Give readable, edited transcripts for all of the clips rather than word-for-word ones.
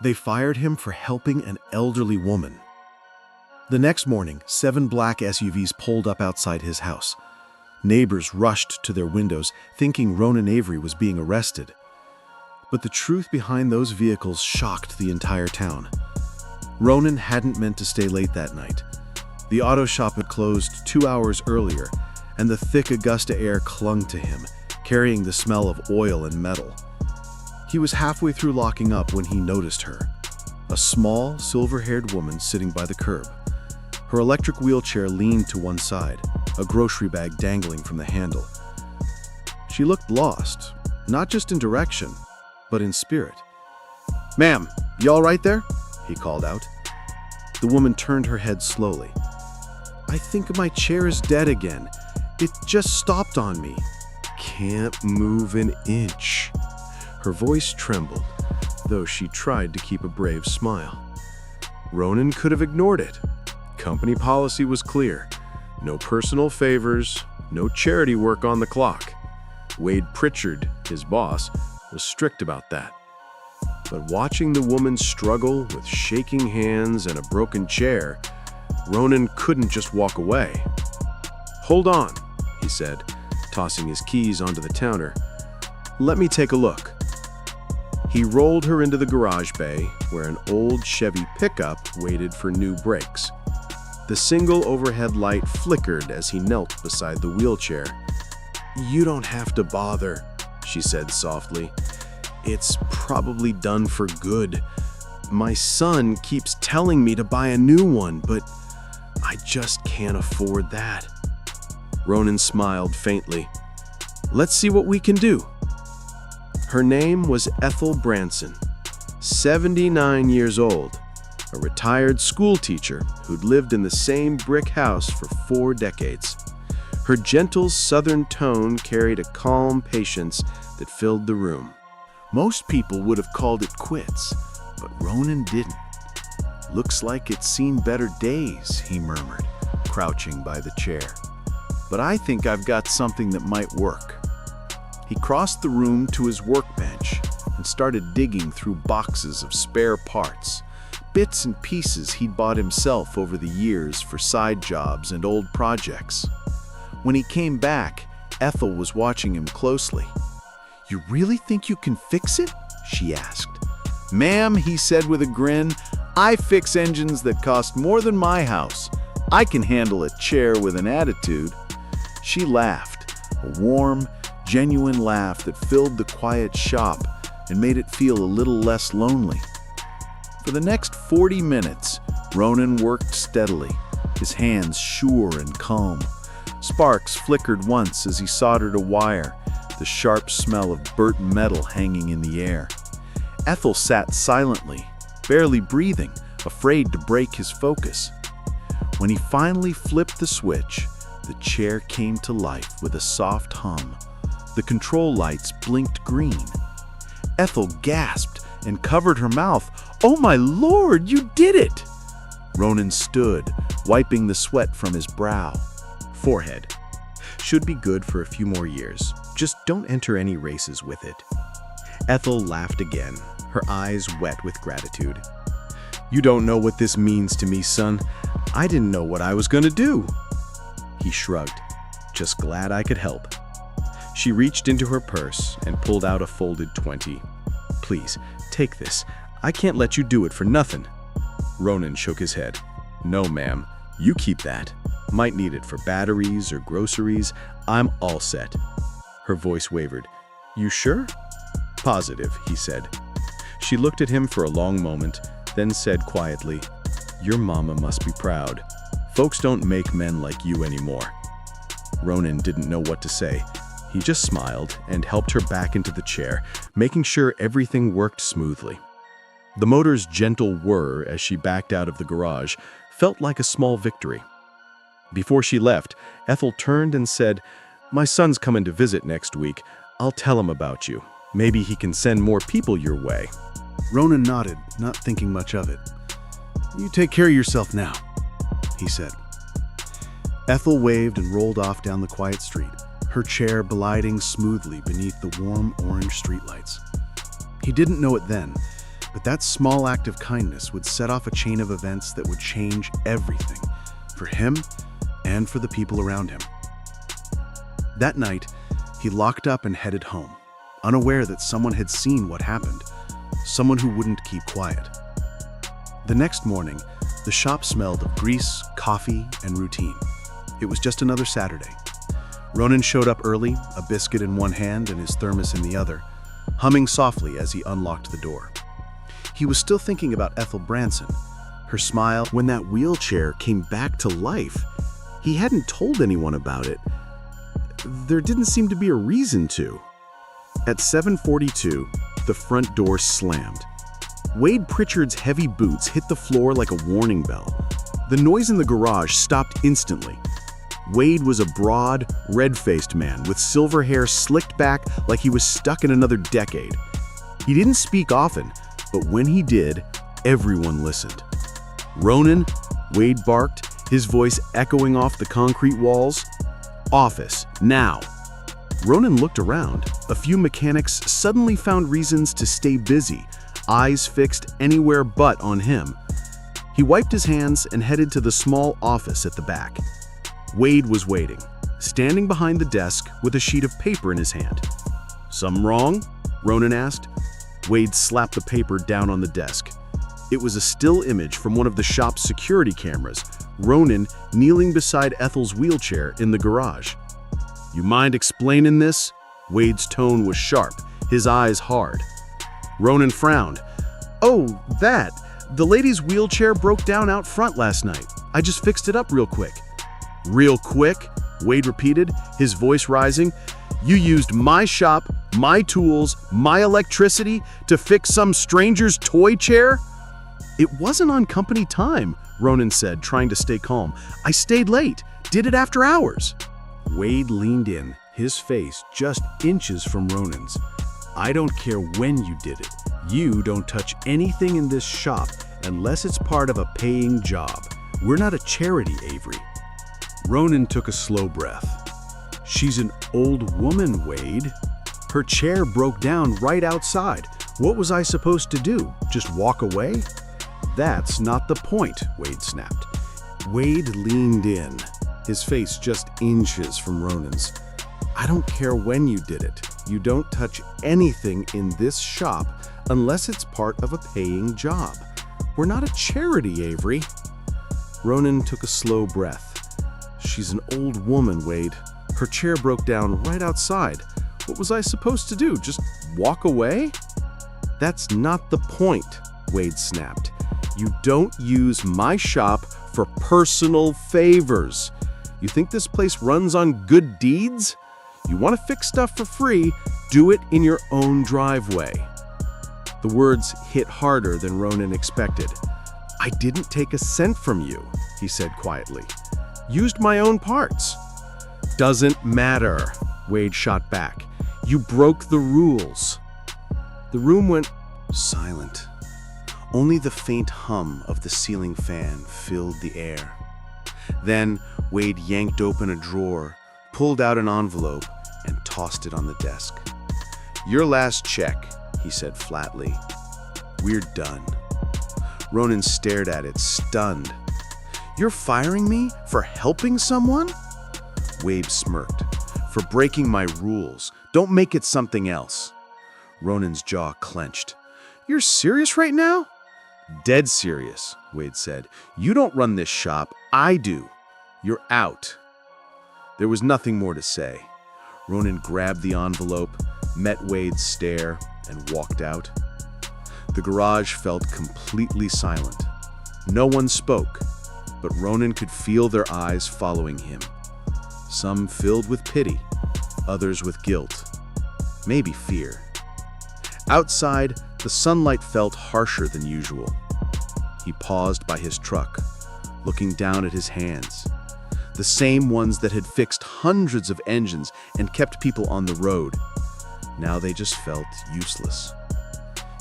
They fired him for helping an elderly woman. The next morning, 7 black SUVs pulled up outside his house. Neighbors rushed to their windows, thinking Ronan Avery was being arrested. But the truth behind those vehicles shocked the entire town. Ronan hadn't meant to stay late that night. The auto shop had closed 2 hours earlier, and the thick Augusta air clung to him, carrying the smell of oil and metal. He was halfway through locking up when he noticed her, a small, silver-haired woman sitting by the curb. Her electric wheelchair leaned to one side, a grocery bag dangling from the handle. She looked lost, not just in direction, but in spirit. "Ma'am, you all right there?" he called out. The woman turned her head slowly. "I think my chair is dead again. It just stopped on me." "Can't move an inch." Her voice trembled, though she tried to keep a brave smile. Ronan could have ignored it. Company policy was clear. No personal favors, no charity work on the clock. Wade Pritchard, his boss, was strict about that. But watching the woman struggle with shaking hands and a broken chair, Ronan couldn't just walk away. "Hold on," he said, tossing his keys onto the counter. "Let me take a look." He rolled her into the garage bay, where an old Chevy pickup waited for new brakes. The single overhead light flickered as he knelt beside the wheelchair. "You don't have to bother," she said softly. "It's probably done for good. My son keeps telling me to buy a new one, but I just can't afford that." Ronan smiled faintly. "Let's see what we can do." Her name was Ethel Branson, 79 years old, a retired school teacher who'd lived in the same brick house for 4 decades. Her gentle southern tone carried a calm patience that filled the room. Most people would have called it quits, but Ronan didn't. "Looks like it's seen better days," he murmured, crouching by the chair. "But I think I've got something that might work." He crossed the room to his workbench and started digging through boxes of spare parts, bits and pieces he'd bought himself over the years for side jobs and old projects. When he came back, Ethel was watching him closely. "You really think you can fix it?" she asked. "Ma'am," he said with a grin, "I fix engines that cost more than my house. I can handle a chair with an attitude." She laughed, a warm, genuine laugh that filled the quiet shop and made it feel a little less lonely. For the next 40 minutes, Ronan worked steadily, his hands sure and calm. Sparks flickered once as he soldered a wire, the sharp smell of burnt metal hanging in the air. Ethel sat silently, barely breathing, afraid to break his focus. When he finally flipped the switch, the chair came to life with a soft hum. The control lights blinked green. Ethel gasped and covered her mouth. "Oh my Lord, you did it!" Ronan stood, wiping the sweat from his brow. Forehead. Should be good for a few more years. Just don't enter any races with it. Ethel laughed again, her eyes wet with gratitude. "You don't know what this means to me, son. I didn't know what I was gonna do." He shrugged. "Just glad I could help." She reached into her purse and pulled out a folded 20. "Please, take this. I can't let you do it for nothing." Ronan shook his head. "No, ma'am. You keep that. Might need it for batteries or groceries. I'm all set." Her voice wavered. "You sure?" "Positive," he said. She looked at him for a long moment, then said quietly, "Your mama must be proud. Folks don't make men like you anymore." Ronan didn't know what to say. He just smiled and helped her back into the chair, making sure everything worked smoothly. The motor's gentle whir as she backed out of the garage felt like a small victory. Before she left, Ethel turned and said, "My son's coming to visit next week. I'll tell him about you. Maybe he can send more people your way." Ronan nodded, not thinking much of it. "You take care of yourself now," he said. Ethel waved and rolled off down the quiet street, her chair gliding smoothly beneath the warm orange streetlights. He didn't know it then, But that small act of kindness would set off a chain of events that would change everything, for him and for the people around him. That night, he locked up and headed home, unaware that someone had seen what happened, someone who wouldn't keep quiet. The next morning, the shop smelled of grease, coffee, and routine. It was just another Saturday. Ronan showed up early, a biscuit in one hand and his thermos in the other, humming softly as he unlocked the door. He was still thinking about Ethel Branson, her smile when that wheelchair came back to life. He hadn't told anyone about it. There didn't seem to be a reason to. At 7:42, the front door slammed. Wade Pritchard's heavy boots hit the floor like a warning bell. The noise in the garage stopped instantly. Wade was a broad, red-faced man with silver hair slicked back like he was stuck in another decade. He didn't speak often, but when he did, everyone listened. "Ronan," Wade barked, his voice echoing off the concrete walls. "Office, now." Ronan looked around. A few mechanics suddenly found reasons to stay busy, eyes fixed anywhere but on him. He wiped his hands and headed to the small office at the back. Wade was waiting, standing behind the desk with a sheet of paper in his hand. "Something wrong?" Ronan asked. Wade slapped the paper down on the desk. It was a still image from one of the shop's security cameras, Ronan kneeling beside Ethel's wheelchair in the garage. "You mind explaining this?" Wade's tone was sharp, his eyes hard. Ronan frowned. "Oh, that. The lady's wheelchair broke down out front last night. I just fixed it up real quick." "Real quick?" Wade repeated, his voice rising. "You used my shop, my tools, my electricity to fix some stranger's toy chair?" "It wasn't on company time," Ronan said, trying to stay calm. "I stayed late, did it after hours." Wade leaned in, his face just inches from Ronan's. "I don't care when you did it. You don't touch anything in this shop unless it's part of a paying job. We're not a charity, Avery." Ronan took a slow breath. "She's an old woman, Wade. Her chair broke down right outside. What was I supposed to do? Just walk away?" "That's not the point," Wade snapped. Wade leaned in, his face just inches from Ronan's. "I don't care when you did it. You don't touch anything in this shop unless it's part of a paying job. We're not a charity, Avery." Ronan took a slow breath. "She's an old woman, Wade. Her chair broke down right outside. What was I supposed to do? Just walk away?" "That's not the point," Wade snapped. "You don't use my shop for personal favors. You think this place runs on good deeds? You want to fix stuff for free, do it in your own driveway." The words hit harder than Ronan expected. "I didn't take a cent from you," he said quietly. "Used my own parts." "Doesn't matter," Wade shot back. "You broke the rules." The room went silent. Only the faint hum of the ceiling fan filled the air. Then Wade yanked open a drawer, pulled out an envelope, and tossed it on the desk. "Your last check," he said flatly. "We're done." Ronan stared at it, stunned. "You're firing me for helping someone?" Wade smirked. "For breaking my rules. Don't make it something else." Ronan's jaw clenched. "You're serious right now?" "Dead serious," Wade said. "You don't run this shop, I do. You're out." There was nothing more to say. Ronan grabbed the envelope, met Wade's stare, and walked out. The garage felt completely silent. No one spoke, but Ronan could feel their eyes following him. Some filled with pity, others with guilt, maybe fear. Outside, the sunlight felt harsher than usual. He paused by his truck, looking down at his hands, the same ones that had fixed hundreds of engines and kept people on the road. Now they just felt useless.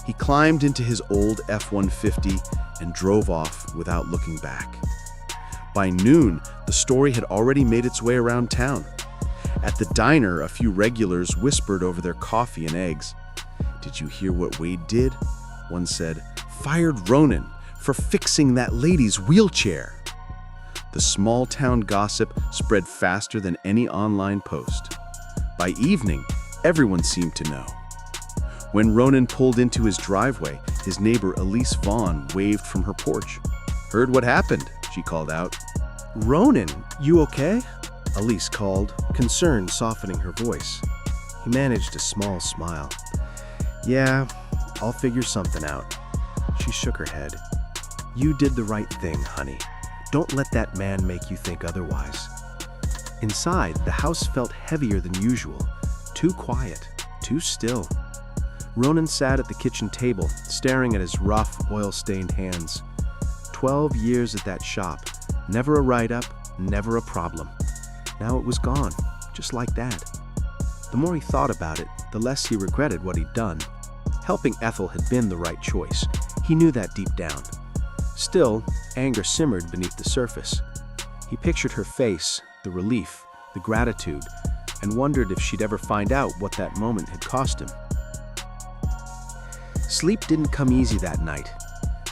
He climbed into his old F-150 and drove off without looking back. By noon, the story had already made its way around town. At the diner, a few regulars whispered over their coffee and eggs. "Did you hear what Wade did?" One said, "Fired Ronan for fixing that lady's wheelchair." The small-town gossip spread faster than any online post. By evening, everyone seemed to know. When Ronan pulled into his driveway, his neighbor Elise Vaughn waved from her porch. "Heard what happened?" she called out. "Ronan, you okay?" Elise called, concern softening her voice. He managed a small smile. "Yeah, I'll figure something out." She shook her head. "You did the right thing, honey. Don't let that man make you think otherwise." Inside, the house felt heavier than usual. Too quiet, too still. Ronan sat at the kitchen table, staring at his rough, oil-stained hands. 12 years at that shop. Never a write-up, never a problem. Now it was gone, just like that. The more he thought about it, the less he regretted what he'd done. Helping Ethel had been the right choice. He knew that deep down. Still, anger simmered beneath the surface. He pictured her face, the relief, the gratitude, and wondered if she'd ever find out what that moment had cost him. Sleep didn't come easy that night.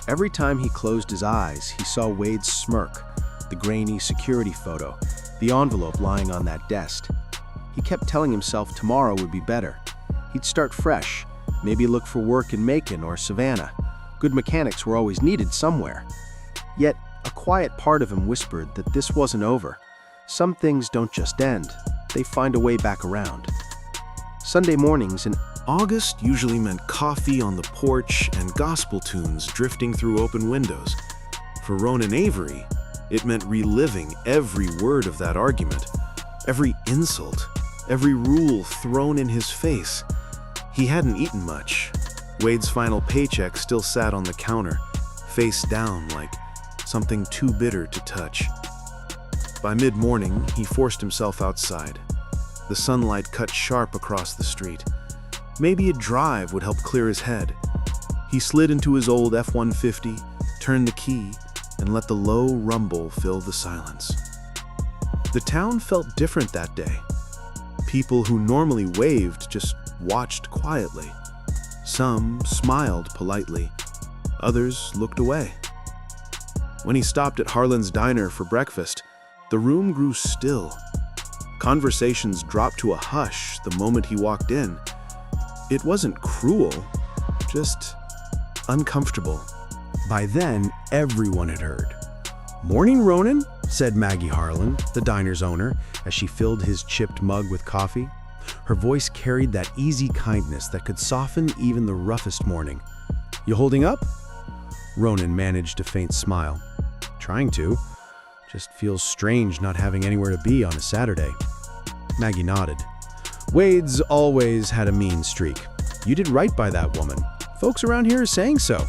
Every time he closed his eyes, he saw Wade's smirk, the grainy security photo, the envelope lying on that desk. He kept telling himself tomorrow would be better. He'd start fresh, maybe look for work in Macon or Savannah. Good mechanics were always needed somewhere. Yet, a quiet part of him whispered that this wasn't over. Some things don't just end, they find a way back around. Sunday mornings in August usually meant coffee on the porch and gospel tunes drifting through open windows. For Ronan Avery, it meant reliving every word of that argument, every insult, every rule thrown in his face. He hadn't eaten much. Wade's final paycheck still sat on the counter, face down like something too bitter to touch. By mid-morning, he forced himself outside. The sunlight cut sharp across the street. Maybe a drive would help clear his head. He slid into his old F-150, turned the key, and let the low rumble fill the silence. The town felt different that day. People who normally waved just watched quietly. Some smiled politely, others looked away. When he stopped at Harlan's Diner for breakfast, the room grew still. Conversations dropped to a hush the moment he walked in. It wasn't cruel, just uncomfortable. By then, everyone had heard. "Morning, Ronan," said Maggie Harlan, the diner's owner, as she filled his chipped mug with coffee. Her voice carried that easy kindness that could soften even the roughest morning. "You holding up?" Ronan managed a faint smile. "Trying to. Just feels strange not having anywhere to be on a Saturday." Maggie nodded. "Wade's always had a mean streak. You did right by that woman. Folks around here are saying so."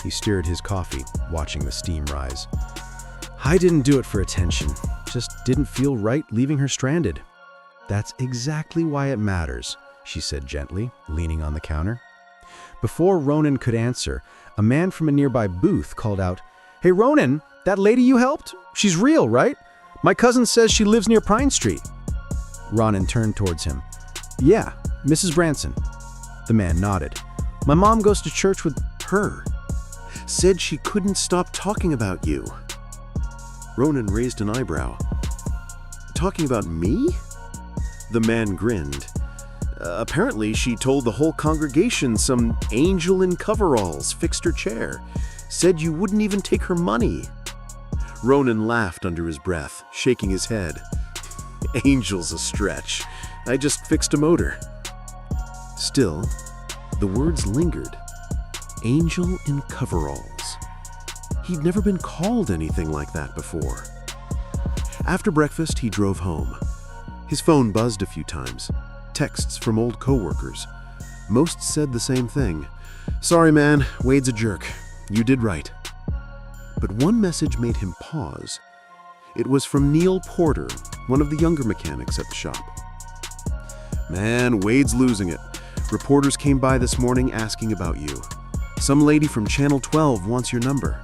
He stirred his coffee, watching the steam rise. "I didn't do it for attention. Just didn't feel right leaving her stranded." "That's exactly why it matters," she said gently, leaning on the counter. Before Ronan could answer, a man from a nearby booth called out, "Hey Ronan, that lady you helped? She's real, right? My cousin says she lives near Pine Street." Ronan turned towards him. "Yeah, Mrs. Branson." The man nodded. "My mom goes to church with her. Said she couldn't stop talking about you." Ronan raised an eyebrow. "Talking about me?" The man grinned. Apparently, she told the whole congregation some angel in coveralls fixed her chair. Said you wouldn't even take her money." Ronan laughed under his breath, shaking his head. "Angel's a stretch. I just fixed a motor." Still, the words lingered. Angel in coveralls. He'd never been called anything like that before. After breakfast, he drove home. His phone buzzed a few times. Texts from old coworkers. Most said the same thing. "Sorry, man, Wade's a jerk. You did right." But one message made him pause. It was from Neil Porter, one of the younger mechanics at the shop. "Man, Wade's losing it. Reporters came by this morning asking about you. Some lady from Channel 12 wants your number."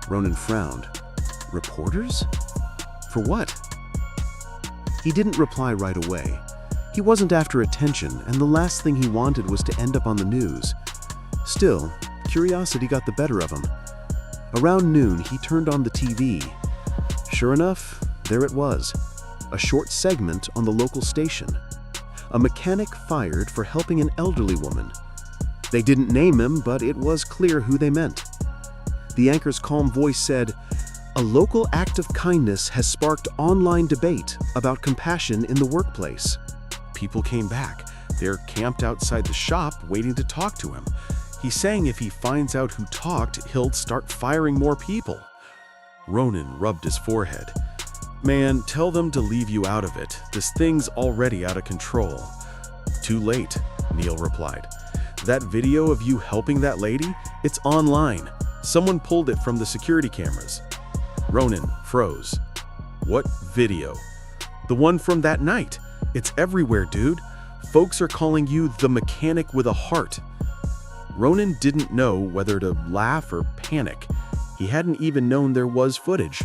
Ronan frowned. "Reporters? For what?" He didn't reply right away. He wasn't after attention, and the last thing he wanted was to end up on the news. Still, curiosity got the better of him. Around noon, he turned on the TV. Sure enough, there it was, a short segment on the local station. A mechanic fired for helping an elderly woman. They didn't name him, but it was clear who they meant. The anchor's calm voice said, "A local act of kindness has sparked online debate about compassion in the workplace." People came back. They're camped outside the shop waiting to talk to him. He's saying if he finds out who talked, he'll start firing more people. Ronan rubbed his forehead. "Man, tell them to leave you out of it. This thing's already out of control." "Too late," Neil replied. "That video of you helping that lady, it's online. Someone pulled it from the security cameras." Ronan froze. "What video?" "The one from that night. It's everywhere, dude. Folks are calling you the mechanic with a heart." Ronan didn't know whether to laugh or panic. He hadn't even known there was footage.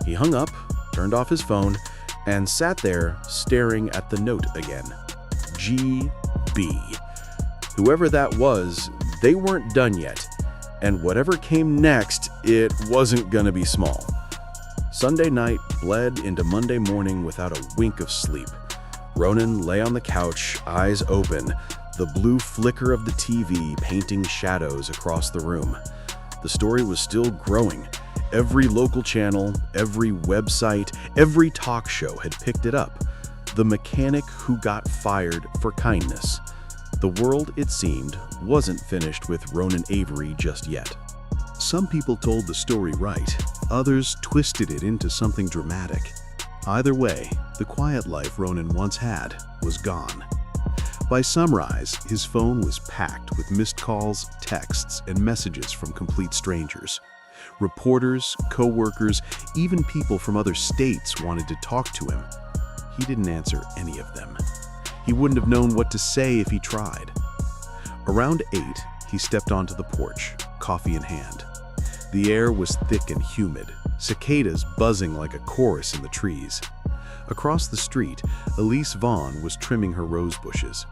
He hung up, turned off his phone, and sat there staring at the note again. GB. Whoever that was, they weren't done yet. And whatever came next, it wasn't gonna be small. Sunday night bled into Monday morning without a wink of sleep. Ronan lay on the couch, eyes open, the blue flicker of the TV painting shadows across the room. The story was still growing. Every local channel, every website, every talk show had picked it up. The mechanic who got fired for kindness. The world, it seemed, wasn't finished with Ronan Avery just yet. Some people told the story right, others twisted it into something dramatic. Either way, the quiet life Ronan once had was gone. By sunrise, his phone was packed with missed calls, texts, and messages from complete strangers. Reporters, co-workers, even people from other states wanted to talk to him. He didn't answer any of them. He wouldn't have known what to say if he tried. Around 8, he stepped onto the porch, coffee in hand. The air was thick and humid, cicadas buzzing like a chorus in the trees. Across the street, Elise Vaughn was trimming her rose bushes.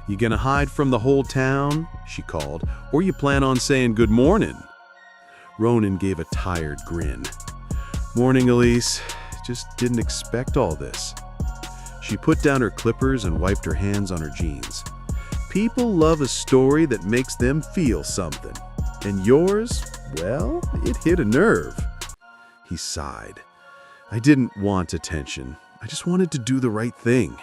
"You gonna hide from the whole town?" she called. "Or you plan on saying good morning?" Ronan gave a tired grin. "Morning, Elise. Just didn't expect all this." She put down her clippers and wiped her hands on her jeans. "People love a story that makes them feel something. And yours, well, it hit a nerve." He sighed. "I didn't want attention. I just wanted to do the right thing."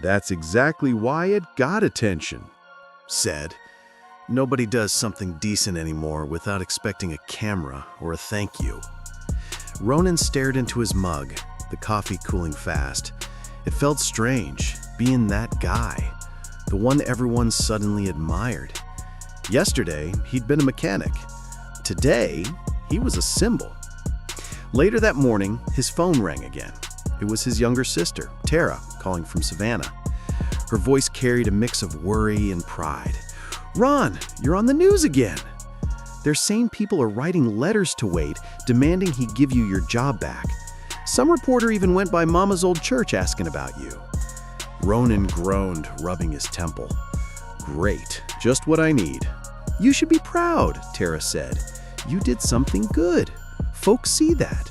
"That's exactly why it got attention," said. "Nobody does something decent anymore without expecting a camera or a thank you." Ronan stared into his mug, the coffee cooling fast. It felt strange, being that guy, the one everyone suddenly admired. Yesterday, he'd been a mechanic. Today, he was a symbol. Later that morning, his phone rang again. It was his younger sister, Tara, calling from Savannah. Her voice carried a mix of worry and pride. "Ron, you're on the news again. They're saying people are writing letters to Wade, demanding he give you your job back. Some reporter even went by Mama's old church asking about you." Ronan groaned, rubbing his temple. "Great, just what I need." "You should be proud," Tara said. "You did something good. Folks see that."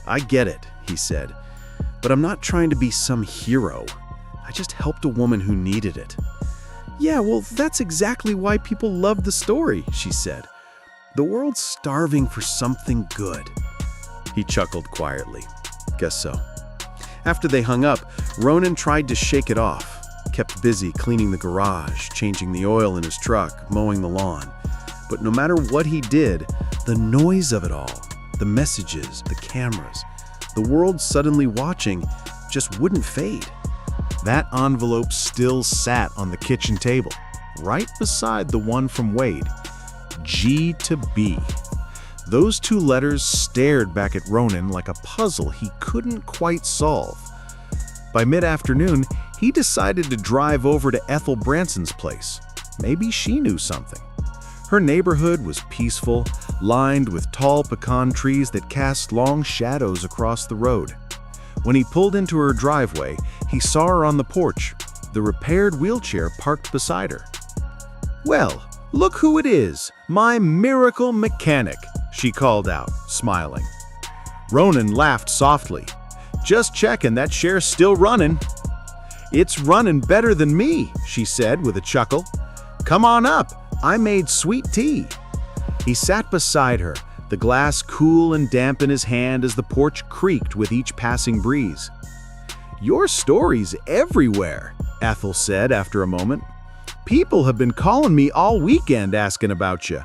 "I get it," he said, "but I'm not trying to be some hero. I just helped a woman who needed it." "Yeah, well, that's exactly why people love the story," she said. "The world's starving for something good." He chuckled quietly. "Guess so." After they hung up, Ronan tried to shake it off, kept busy cleaning the garage, changing the oil in his truck, mowing the lawn. But no matter what he did, the noise of it all, the messages, the cameras, the world suddenly watching, just wouldn't fade. That envelope still sat on the kitchen table, right beside the one from Wade. G to B. Those two letters stared back at Ronan like a puzzle he couldn't quite solve. By mid-afternoon, he decided to drive over to Ethel Branson's place. Maybe she knew something. Her neighborhood was peaceful, lined with tall pecan trees that cast long shadows across the road. When he pulled into her driveway, he saw her on the porch, the repaired wheelchair parked beside her. "Well, "Look who it is, my miracle mechanic," she called out, smiling. Ronan laughed softly. "Just checking that chair's still running." "It's running better than me," she said with a chuckle. "Come on up, I made sweet tea." He sat beside her, the glass cool and damp in his hand as the porch creaked with each passing breeze. "Your story's everywhere," Ethel said after a moment. "People have been calling me all weekend asking about you."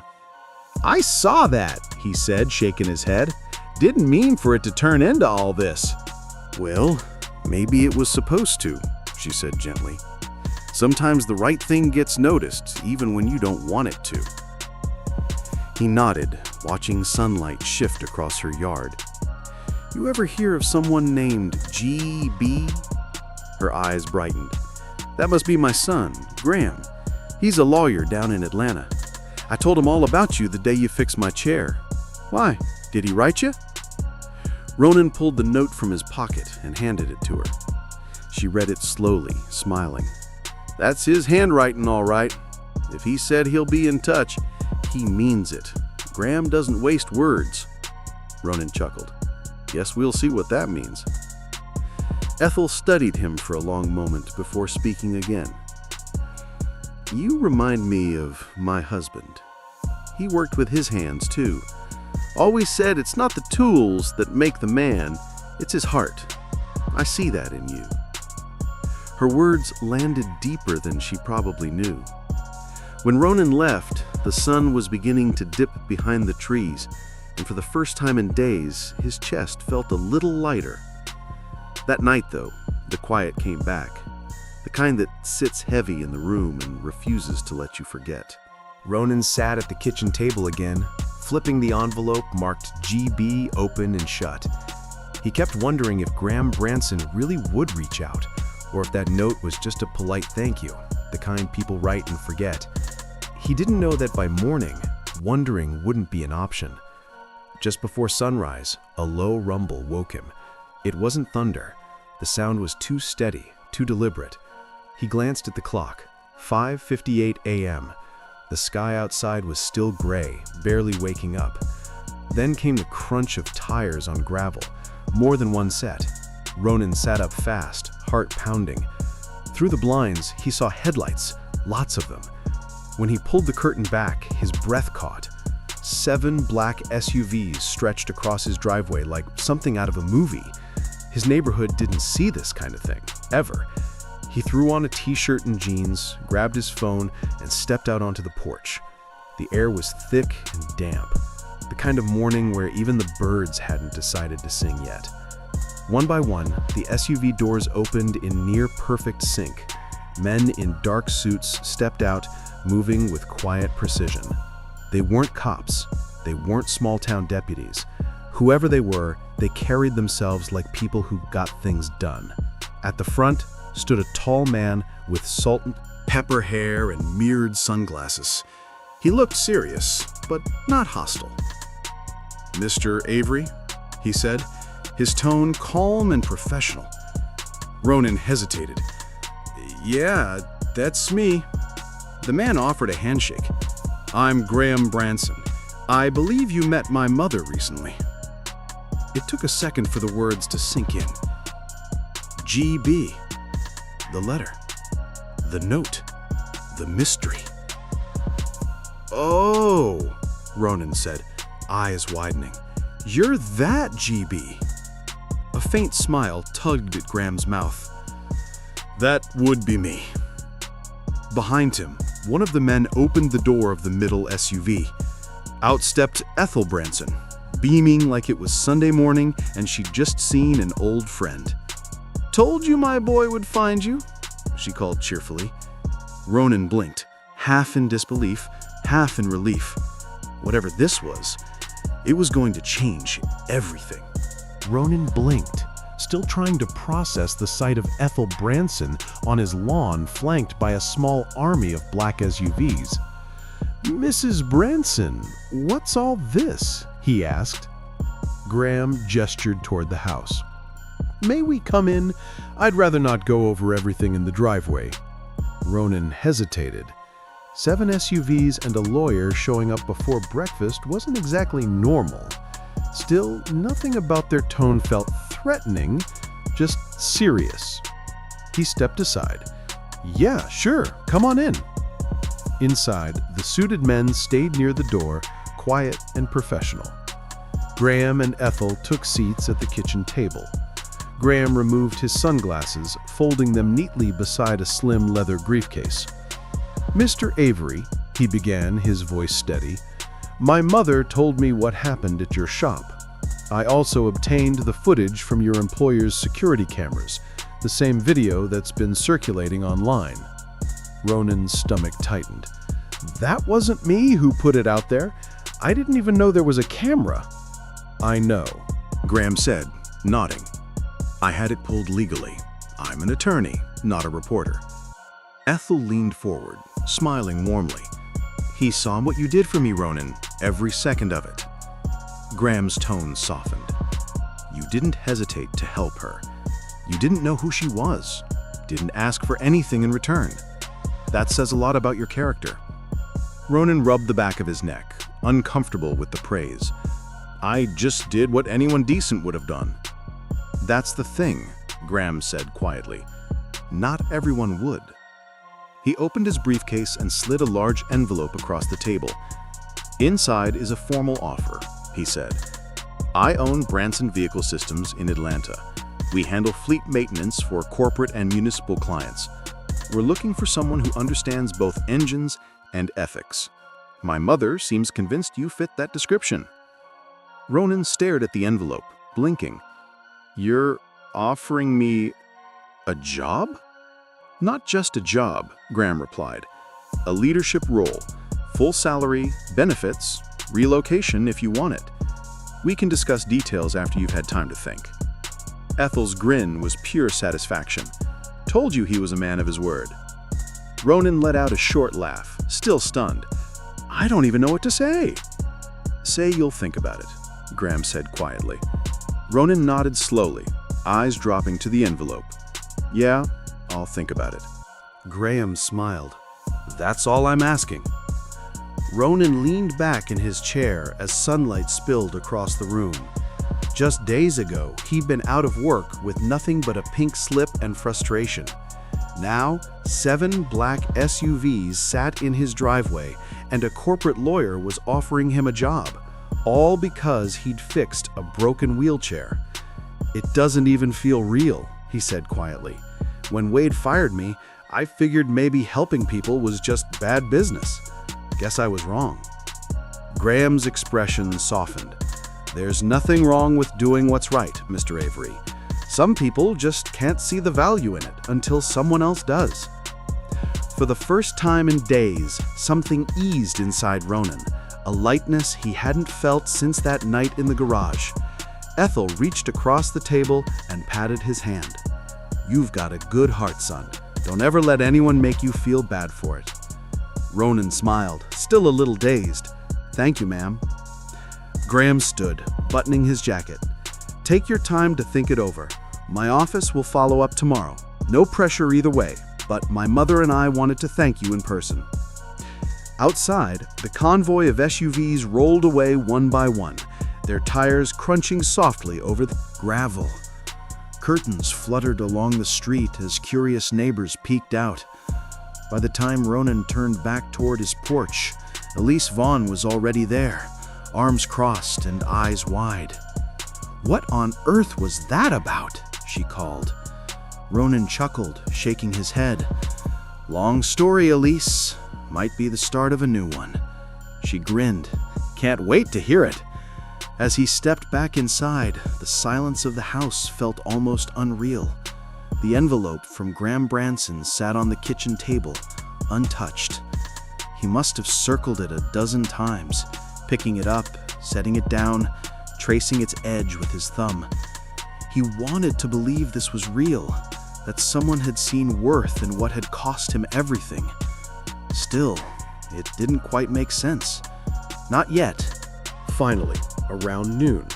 "I saw that," he said, shaking his head. "Didn't mean for it to turn into all this." "Well, maybe it was supposed to," she said gently. "Sometimes the right thing gets noticed, even when you don't want it to." He nodded, watching sunlight shift across her yard. "You ever hear of someone named G.B.?" Her eyes brightened. "That must be my son, Graham. He's a lawyer down in Atlanta. I told him all about you the day you fixed my chair. Why? Did he write you?" Ronan pulled the note from his pocket and handed it to her. She read it slowly, smiling. "That's his handwriting, all right. If he said he'll be in touch, he means it. Graham doesn't waste words." Ronan chuckled. "Guess we'll see what that means." Ethel studied him for a long moment before speaking again. "You remind me of my husband. He worked with his hands, too. Always said it's not the tools that make the man, it's his heart. I see that in you." Her words landed deeper than she probably knew. When Ronan left, the sun was beginning to dip behind the trees, and for the first time in days, his chest felt a little lighter. That night, though, the quiet came back, the kind that sits heavy in the room and refuses to let you forget. Ronan sat at the kitchen table again, flipping the envelope marked GB open and shut. He kept wondering if Graham Branson really would reach out, or if that note was just a polite thank you, the kind people write and forget. He didn't know that by morning, wondering wouldn't be an option. Just before sunrise, a low rumble woke him. It wasn't thunder. The sound was too steady, too deliberate. He glanced at the clock. 5:58 a.m. The sky outside was still gray, barely waking up. Then came the crunch of tires on gravel, more than one set. Ronan sat up fast, heart pounding. Through the blinds, he saw headlights, lots of them. When he pulled the curtain back, his breath caught. 7 black SUVs stretched across his driveway like something out of a movie. His neighborhood didn't see this kind of thing, ever. He threw on a t-shirt and jeans, grabbed his phone, and stepped out onto the porch. The air was thick and damp, the kind of morning where even the birds hadn't decided to sing yet. One by one, the SUV doors opened in near-perfect sync. Men in dark suits stepped out, moving with quiet precision. They weren't cops. They weren't small-town deputies. Whoever they were, they carried themselves like people who got things done. At the front stood a tall man with salt and Pepper hair and mirrored sunglasses. He looked serious, but not hostile. "Mr. Avery," he said, his tone calm and professional. Ronan hesitated. "Yeah, that's me." The man offered a handshake. "I'm Graham Branson. I believe you met my mother recently." It took a second for the words to sink in. GB. The letter. The note. The mystery. "Oh," Ronan said, eyes widening. "You're that GB." A faint smile tugged at Graham's mouth. "That would be me." Behind him, one of the men opened the door of the middle SUV. Out stepped Ethel Branson, beaming like it was Sunday morning and she'd just seen an old friend. "Told you my boy would find you," she called cheerfully. Ronan blinked, half in disbelief, half in relief. Whatever this was, it was going to change everything. Ronan blinked, still trying to process the sight of Ethel Branson on his lawn flanked by a small army of black SUVs. "Mrs. Branson, what's all this?" he asked. Graham gestured toward the house. "May we come in? I'd rather not go over everything in the driveway." Ronan hesitated. 7 SUVs and a lawyer showing up before breakfast wasn't exactly normal. Still, nothing about their tone felt threatening, just serious. He stepped aside. "Yeah, sure, come on in." Inside, the suited men stayed near the door, quiet and professional. Graham and Ethel took seats at the kitchen table. Graham removed his sunglasses, folding them neatly beside a slim leather briefcase. "Mr. Avery," he began, his voice steady, "my mother told me what happened at your shop. I also obtained the footage from your employer's security cameras, the same video that's been circulating online." Ronan's stomach tightened. "That wasn't me who put it out there. I didn't even know there was a camera." "I know," Graham said, nodding. "I had it pulled legally. I'm an attorney, not a reporter." Ethel leaned forward, smiling warmly. "He saw what you did for me, Ronan, every second of it." Graham's tone softened. "You didn't hesitate to help her. You didn't know who she was, didn't ask for anything in return. That says a lot about your character." Ronan rubbed the back of his neck, uncomfortable with the praise. "I just did what anyone decent would have done." "That's the thing," Graham said quietly. "Not everyone would." He opened his briefcase and slid a large envelope across the table. "Inside is a formal offer," he said. "I own Branson Vehicle Systems in Atlanta. We handle fleet maintenance for corporate and municipal clients. We're looking for someone who understands both engines and ethics. My mother seems convinced you fit that description." Ronan stared at the envelope, blinking. "You're offering me a job?" "Not just a job," Graham replied. "A leadership role, full salary, benefits, relocation if you want it. We can discuss details after you've had time to think." Ethel's grin was pure satisfaction. "Told you he was a man of his word." Ronan let out a short laugh, still stunned. "I don't even know what to say." "Say you'll think about it," Graham said quietly. Ronan nodded slowly, eyes dropping to the envelope. "Yeah, I'll think about it." Graham smiled. "That's all I'm asking." Ronan leaned back in his chair as sunlight spilled across the room. Just days ago, he'd been out of work with nothing but a pink slip and frustration. Now, 7 black SUVs sat in his driveway, and a corporate lawyer was offering him a job, all because he'd fixed a broken wheelchair. "It doesn't even feel real," he said quietly. "When Wade fired me, I figured maybe helping people was just bad business. Guess I was wrong." Graham's expression softened. "There's nothing wrong with doing what's right, Mr. Avery. Some people just can't see the value in it until someone else does." For the first time in days, something eased inside Ronan, a lightness he hadn't felt since that night in the garage. Ethel reached across the table and patted his hand. "You've got a good heart, son. Don't ever let anyone make you feel bad for it." Ronan smiled, still a little dazed. "Thank you, ma'am." Graham stood, buttoning his jacket. "Take your time to think it over. My office will follow up tomorrow. No pressure either way, but my mother and I wanted to thank you in person." Outside, the convoy of SUVs rolled away one by one, their tires crunching softly over the gravel. Curtains fluttered along the street as curious neighbors peeked out. By the time Ronan turned back toward his porch, Elise Vaughn was already there, arms crossed and eyes wide. "What on earth was that about?" she called. Ronan chuckled, shaking his head. "Long story, Elise. Might be the start of a new one." She grinned. "Can't wait to hear it." As he stepped back inside, the silence of the house felt almost unreal. The envelope from Graham Branson sat on the kitchen table, untouched. He must have circled it a dozen times, picking it up, setting it down, tracing its edge with his thumb. He wanted to believe this was real, that someone had seen worth in what had cost him everything. Still, it didn't quite make sense. Not yet. Finally, around noon,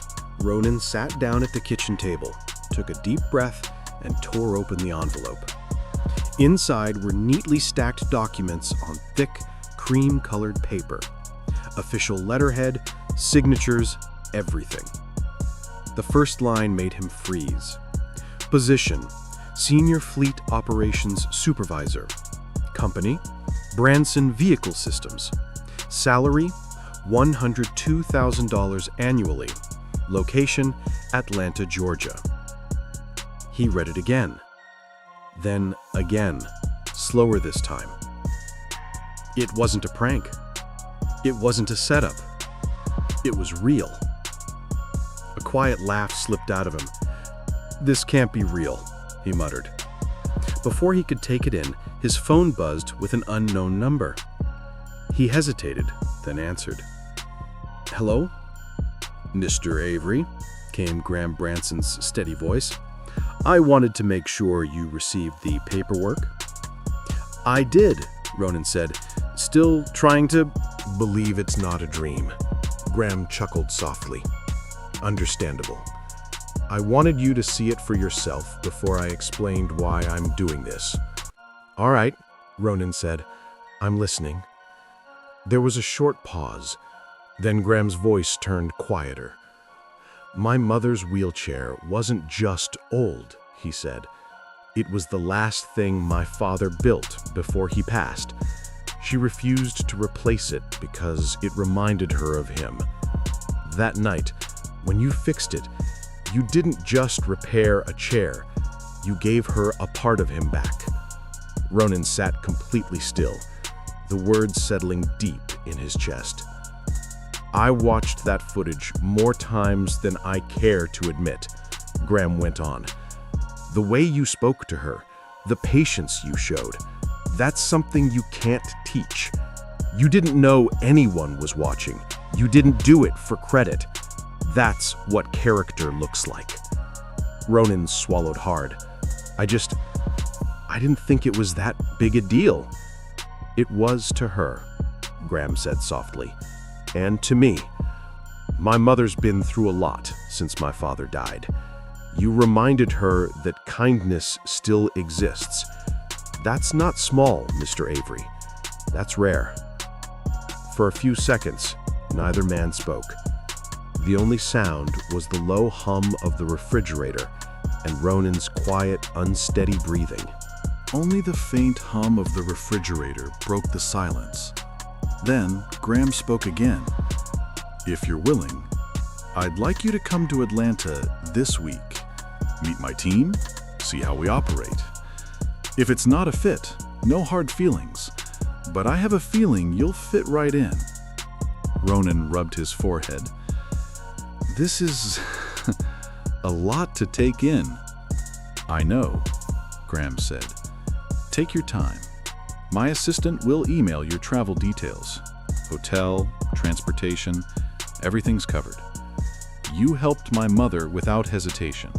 Ronan sat down at the kitchen table, took a deep breath, and tore open the envelope. Inside were neatly stacked documents on thick, cream-colored paper. Official letterhead, signatures, everything. The first line made him freeze. Position: Senior Fleet Operations Supervisor. Company: Branson Vehicle Systems. Salary: $102,000 annually. Location: Atlanta, Georgia. He read it again. Then again, slower this time. It wasn't a prank. It wasn't a setup. It was real. A quiet laugh slipped out of him. "This can't be real," he muttered. Before he could take it in, his phone buzzed with an unknown number. He hesitated, then answered. "Hello?" "Mr. Avery," came Graham Branson's steady voice. "I wanted to make sure you received the paperwork." "I did," Ronan said, still trying to Believe it's not a dream. Graham chuckled softly. Understandable. I wanted you to see it for yourself before I explained why I'm doing this. All right, Ronan said. I'm listening. There was a short pause. Then Graham's voice turned quieter. My mother's wheelchair wasn't just old, he said. It was the last thing my father built before he passed. She refused to replace it because it reminded her of him. That night, when you fixed it, you didn't just repair a chair, you gave her a part of him back. Ronan sat completely still, the words settling deep in his chest. I watched that footage more times than I care to admit, Graham went on. The way you spoke to her, the patience you showed, that's something you can't teach. You didn't know anyone was watching. You didn't do it for credit. That's what character looks like. Ronan swallowed hard. I didn't think it was that big a deal. It was to her, Graham said softly, and to me. My mother's been through a lot since my father died. You reminded her that kindness still exists. That's not small, Mr. Avery. That's rare. For a few seconds, neither man spoke. The only sound was the low hum of the refrigerator and Ronan's quiet, unsteady breathing. Only the faint hum of the refrigerator broke the silence. Then Graham spoke again. If you're willing, I'd like you to come to Atlanta this week. Meet my team, see how we operate. If it's not a fit, no hard feelings, but I have a feeling you'll fit right in. Ronan rubbed his forehead. This is a lot to take in. I know, Graham said. Take your time. My assistant will email your travel details. Hotel, transportation, everything's covered. You helped my mother without hesitation.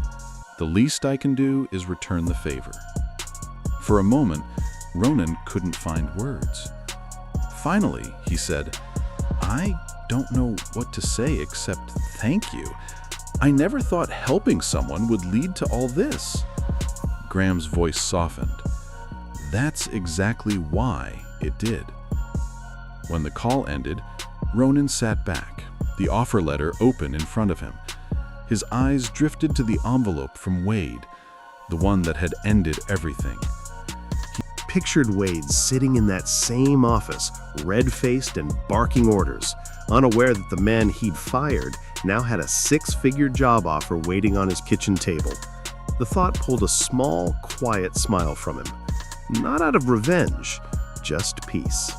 The least I can do is return the favor. For a moment, Ronan couldn't find words. Finally, he said, I don't know what to say except thank you. I never thought helping someone would lead to all this. Graham's voice softened. That's exactly why it did. When the call ended, Ronan sat back, the offer letter open in front of him. His eyes drifted to the envelope from Wade, the one that had ended everything. He pictured Wade sitting in that same office, red-faced and barking orders, unaware that the man he'd fired now had a six-figure job offer waiting on his kitchen table. The thought pulled a small, quiet smile from him. Not out of revenge, just peace.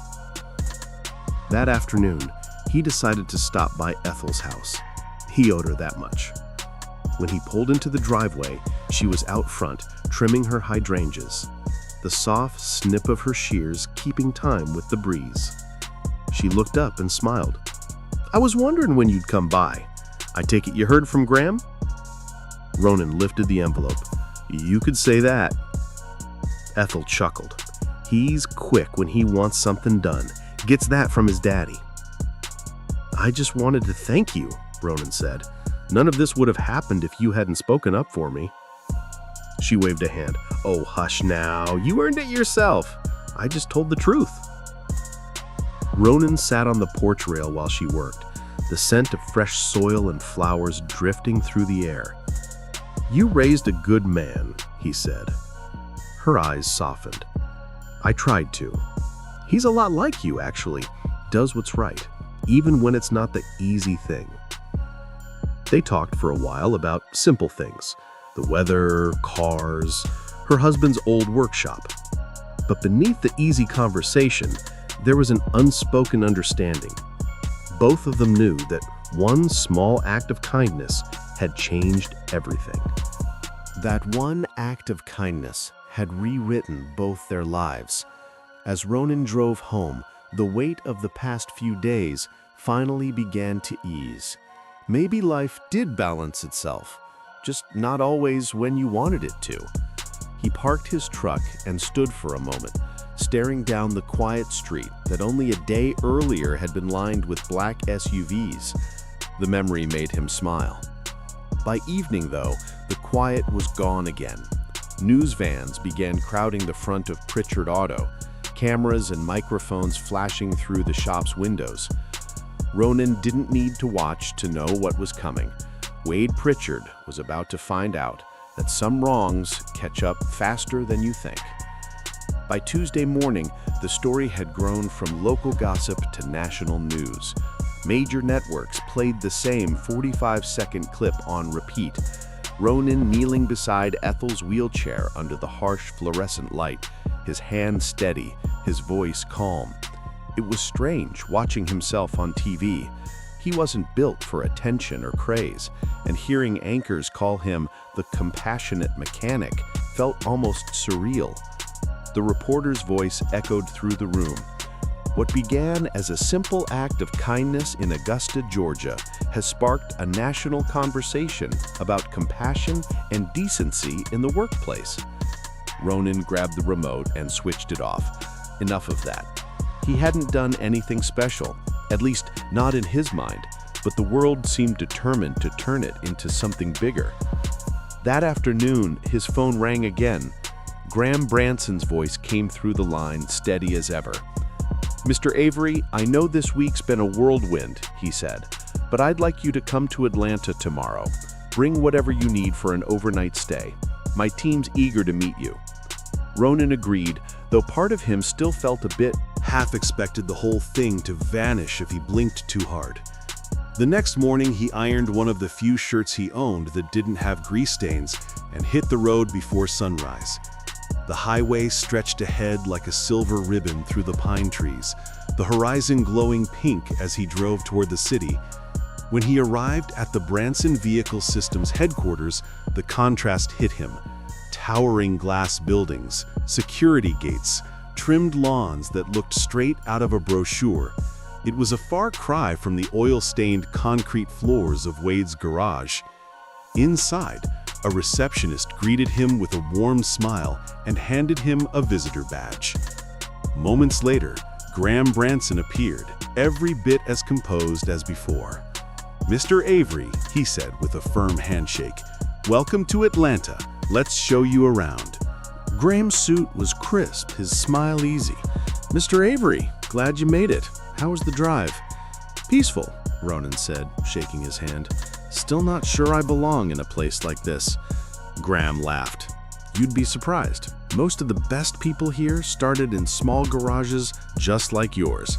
That afternoon, he decided to stop by Ethel's house. He owed her that much. When he pulled into the driveway, she was out front, trimming her hydrangeas, the soft snip of her shears keeping time with the breeze. She looked up and smiled. I was wondering when you'd come by. I take it you heard from Graham? Ronan lifted the envelope. You could say that. Ethel chuckled. He's quick when he wants something done. Gets that from his daddy. I just wanted to thank you, Ronan said. None of this would have happened if you hadn't spoken up for me. She waved a hand. Oh, hush now. You earned it yourself. I just told the truth. Ronan sat on the porch rail while she worked, the scent of fresh soil and flowers drifting through the air. "You raised a good man," he said. Her eyes softened. "I tried to. He's a lot like you, actually. Does what's right, even when it's not the easy thing." They talked for a while about simple things: the weather, cars, her husband's old workshop. But beneath the easy conversation, there was an unspoken understanding. Both of them knew that one small act of kindness had changed everything. That one act of kindness had rewritten both their lives. As Ronan drove home, the weight of the past few days finally began to ease. Maybe life did balance itself, just not always when you wanted it to. He parked his truck and stood for a moment, staring down the quiet street that only a day earlier had been lined with black SUVs. The memory made him smile. By evening, though, the quiet was gone again. News vans began crowding the front of Pritchard Auto, cameras and microphones flashing through the shop's windows. Ronan didn't need to watch to know what was coming. Wade Pritchard was about to find out that some wrongs catch up faster than you think. By Tuesday morning, the story had grown from local gossip to national news. Major networks played the same 45-second clip on repeat. Ronan kneeling beside Ethel's wheelchair under the harsh fluorescent light, his hand steady, his voice calm. It was strange watching himself on TV. He wasn't built for attention or praise, and hearing anchors call him the compassionate mechanic felt almost surreal. The reporter's voice echoed through the room. What began as a simple act of kindness in Augusta, Georgia, has sparked a national conversation about compassion and decency in the workplace. Ronan grabbed the remote and switched it off. Enough of that. He hadn't done anything special, at least not in his mind, but the world seemed determined to turn it into something bigger. That afternoon, his phone rang again. Graham Branson's voice came through the line, steady as ever. "Mr. Avery, I know this week's been a whirlwind," he said, "but I'd like you to come to Atlanta tomorrow. Bring whatever you need for an overnight stay. My team's eager to meet you." Ronan agreed, though part of him still felt a bit Half expected the whole thing to vanish if he blinked too hard. The next morning, he ironed one of the few shirts he owned that didn't have grease stains and hit the road before sunrise. The highway stretched ahead like a silver ribbon through the pine trees, the horizon glowing pink as he drove toward the city. When he arrived at the Branson Vehicle Systems headquarters, the contrast hit him. Towering glass buildings, security gates, trimmed lawns that looked straight out of a brochure. It was a far cry from the oil-stained concrete floors of Wade's garage. Inside, a receptionist greeted him with a warm smile and handed him a visitor badge. Moments later, Graham Branson appeared, every bit as composed as before. "Mr. Avery," he said with a firm handshake, "welcome to Atlanta. Let's show you around." Graham's suit was crisp, his smile easy. "Mr. Avery, glad you made it. How was the drive?" "Peaceful," Ronan said, shaking his hand. "Still not sure I belong in a place like this." Graham laughed. "You'd be surprised. Most of the best people here started in small garages just like yours."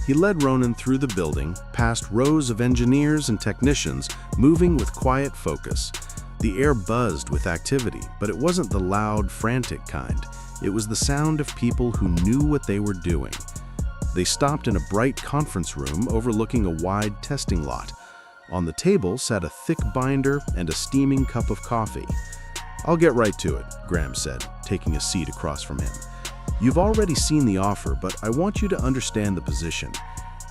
He led Ronan through the building, past rows of engineers and technicians, moving with quiet focus. The air buzzed with activity, but it wasn't the loud, frantic kind. It was the sound of people who knew what they were doing. They stopped in a bright conference room overlooking a wide testing lot. On the table sat a thick binder and a steaming cup of coffee. "I'll get right to it," Graham said, taking a seat across from him. "You've already seen the offer, but I want you to understand the position.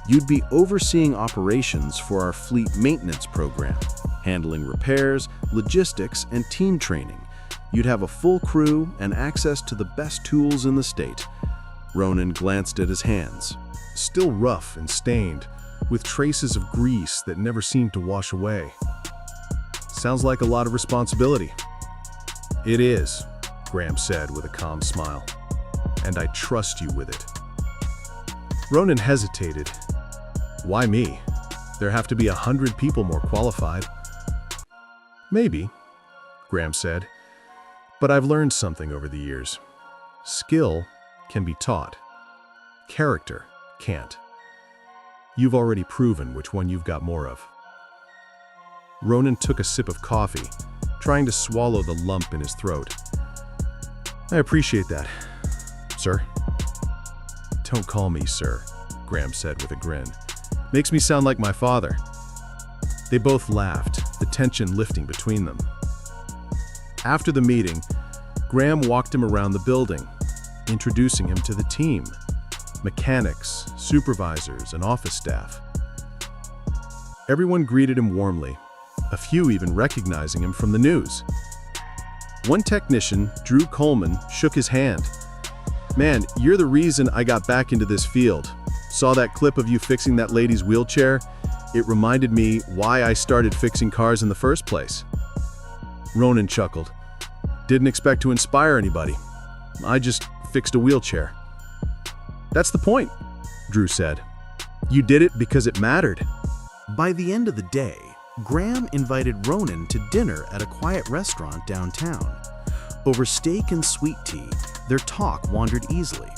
You'd be overseeing operations for our fleet maintenance program, handling repairs, logistics, and team training. You'd have a full crew and access to the best tools in the state." Ronan glanced at his hands. Still rough and stained, with traces of grease that never seemed to wash away. "Sounds like a lot of responsibility." "It is," Graham said with a calm smile. "And I trust you with it." Ronan hesitated. Why me? There have to be 100 people more qualified. Maybe, Graham said, but I've learned something over the years. Skill can be taught. Character can't. You've already proven which one you've got more of. Ronan took a sip of coffee, trying to swallow the lump in his throat. I appreciate that, sir. Don't call me sir, Graham said with a grin. Makes me sound like my father. They both laughed, the tension lifting between them. After the meeting, Graham walked him around the building, introducing him to the team, mechanics, supervisors, and office staff. Everyone greeted him warmly, a few even recognizing him from the news. One technician, Drew Coleman, shook his hand. Man, you're the reason I got back into this field. Saw that clip of you fixing that lady's wheelchair? It reminded me why I started fixing cars in the first place. Ronan chuckled. Didn't expect to inspire anybody. I just fixed a wheelchair. That's the point, Drew said. You did it because it mattered. By the end of the day, Graham invited Ronan to dinner at a quiet restaurant downtown. Over steak and sweet tea, their talk wandered easily,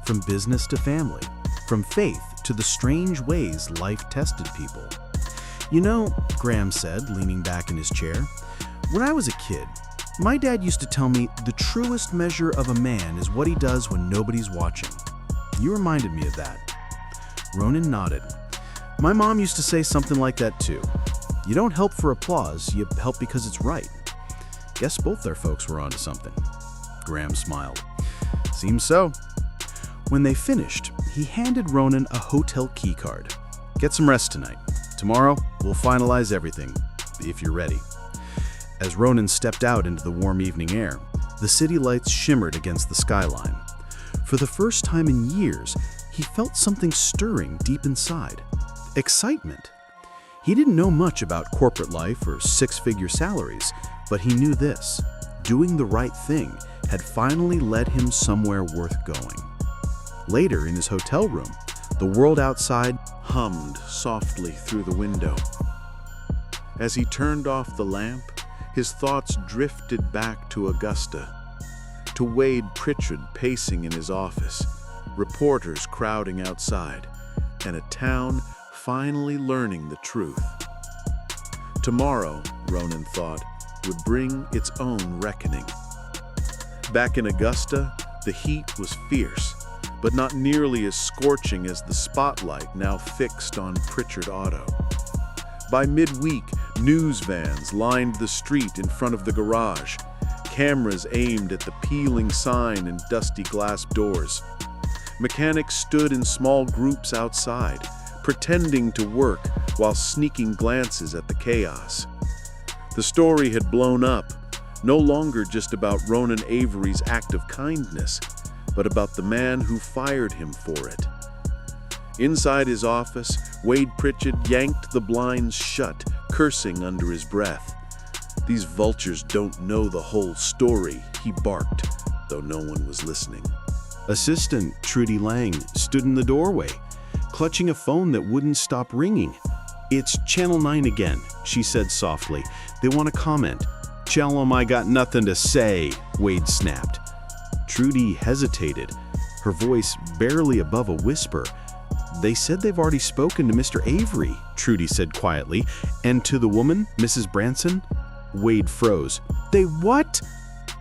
from business to family, from faith to the strange ways life tested people. You know, Graham said, leaning back in his chair, when I was a kid, my dad used to tell me the truest measure of a man is what he does when nobody's watching. You reminded me of that. Ronan nodded. My mom used to say something like that too. You don't help for applause, you help because it's right. Guess both their folks were onto something. Graham smiled. Seems so. When they finished, he handed Ronan a hotel key card. Get some rest tonight. Tomorrow, we'll finalize everything, if you're ready. As Ronan stepped out into the warm evening air, the city lights shimmered against the skyline. For the first time in years, he felt something stirring deep inside. Excitement. He didn't know much about corporate life or six-figure salaries, but he knew this. Doing the right thing had finally led him somewhere worth going. Later, in his hotel room, the world outside Hummed softly through the window. As he turned off the lamp, his thoughts drifted back to Augusta, to Wade Pritchard pacing in his office, reporters crowding outside, and a town finally learning the truth. Tomorrow, Ronan thought, would bring its own reckoning. Back in Augusta, the heat was fierce, but not nearly as scorching as the spotlight now fixed on Pritchard Auto. By midweek, news vans lined the street in front of the garage, cameras aimed at the peeling sign and dusty glass doors. Mechanics stood in small groups outside, pretending to work while sneaking glances at the chaos. The story had blown up, no longer just about Ronan Avery's act of kindness, but about the man who fired him for it. Inside his office, Wade Pritchard yanked the blinds shut, cursing under his breath. These vultures don't know the whole story, he barked, though no one was listening. Assistant Trudy Lang stood in the doorway, clutching a phone that wouldn't stop ringing. It's Channel 9 again, she said softly. They want to comment. Tell 'em I got nothing to say, Wade snapped. Trudy hesitated, her voice barely above a whisper. They said they've already spoken to Mr. Avery, Trudy said quietly. And to the woman, Mrs. Branson? Wade froze. They what?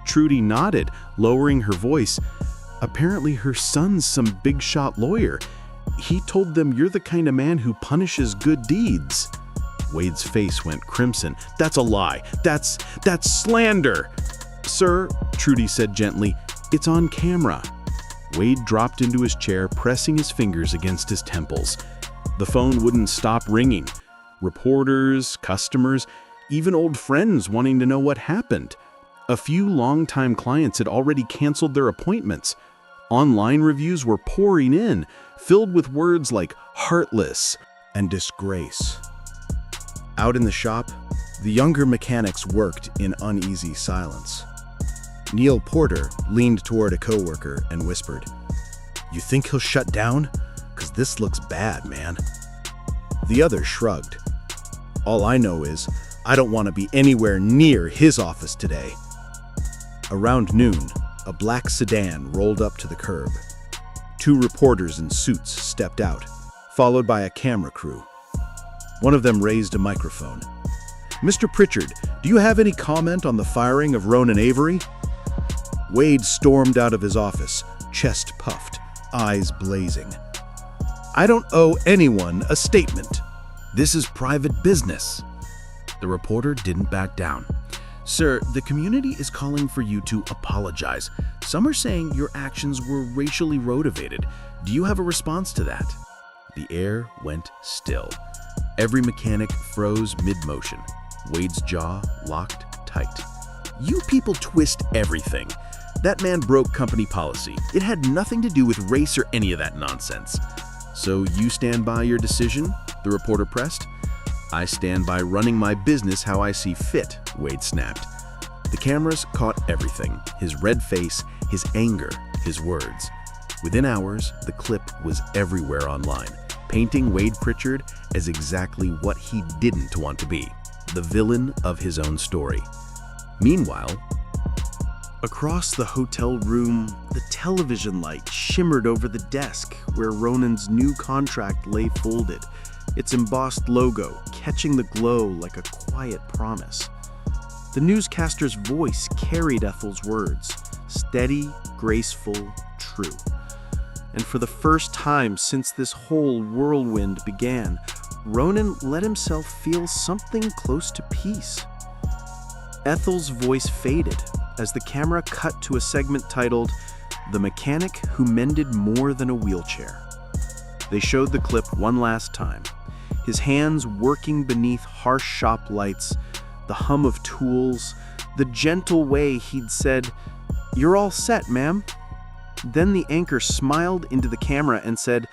Trudy nodded, lowering her voice. Apparently her son's some big-shot lawyer. He told them you're the kind of man who punishes good deeds. Wade's face went crimson. That's a lie. That's slander. Sir, Trudy said gently, it's on camera. Wade dropped into his chair, pressing his fingers against his temples. The phone wouldn't stop ringing. Reporters, customers, even old friends wanting to know what happened. A few longtime clients had already canceled their appointments. Online reviews were pouring in, filled with words like heartless and disgrace. Out in the shop, the younger mechanics worked in uneasy silence. Neil Porter leaned toward a coworker and whispered, "You think he'll shut down? 'cause this looks bad, man." The other shrugged. "All I know is I don't want to be anywhere near his office today." Around noon, a black sedan rolled up to the curb. Two reporters in suits stepped out, followed by a camera crew. One of them raised a microphone. "Mr. Pritchard, do you have any comment on the firing of Ronan Avery?" Wade stormed out of his office, chest puffed, eyes blazing. "I don't owe anyone a statement. This is private business." The reporter didn't back down. "Sir, the community is calling for you to apologize. Some are saying your actions were racially motivated. Do you have a response to that?" The air went still. Every mechanic froze mid-motion. Wade's jaw locked tight. "You people twist everything. That man broke company policy. It had nothing to do with race or any of that nonsense." "So you stand by your decision?" the reporter pressed. "I stand by running my business how I see fit," Wade snapped. The cameras caught everything: his red face, his anger, his words. Within hours, the clip was everywhere online, painting Wade Pritchard as exactly what he didn't want to be, the villain of his own story. Meanwhile, across the hotel room, the television light shimmered over the desk where Ronan's new contract lay folded, its embossed logo catching the glow like a quiet promise. The newscaster's voice carried Ethel's words, steady, graceful, true. And for the first time since this whole whirlwind began, Ronan let himself feel something close to peace. Ethel's voice faded as the camera cut to a segment titled, "The Mechanic Who Mended More Than a Wheelchair." They showed the clip one last time, his hands working beneath harsh shop lights, the hum of tools, the gentle way he'd said, "You're all set, ma'am." Then the anchor smiled into the camera and said,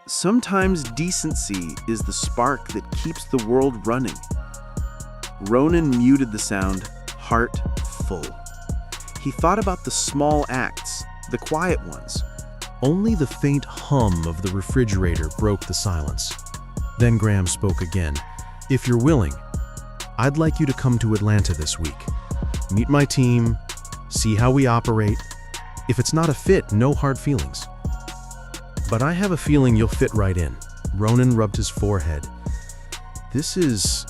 "Sometimes decency is the spark that keeps the world running." Ronan muted the sound, heart full. He thought about the small acts, the quiet ones. Only the faint hum of the refrigerator broke the silence. Then Graham spoke again. "If you're willing, I'd like you to come to Atlanta this week. Meet my team, see how we operate. If it's not a fit, no hard feelings. But I have a feeling you'll fit right in." Ronan rubbed his forehead. "This is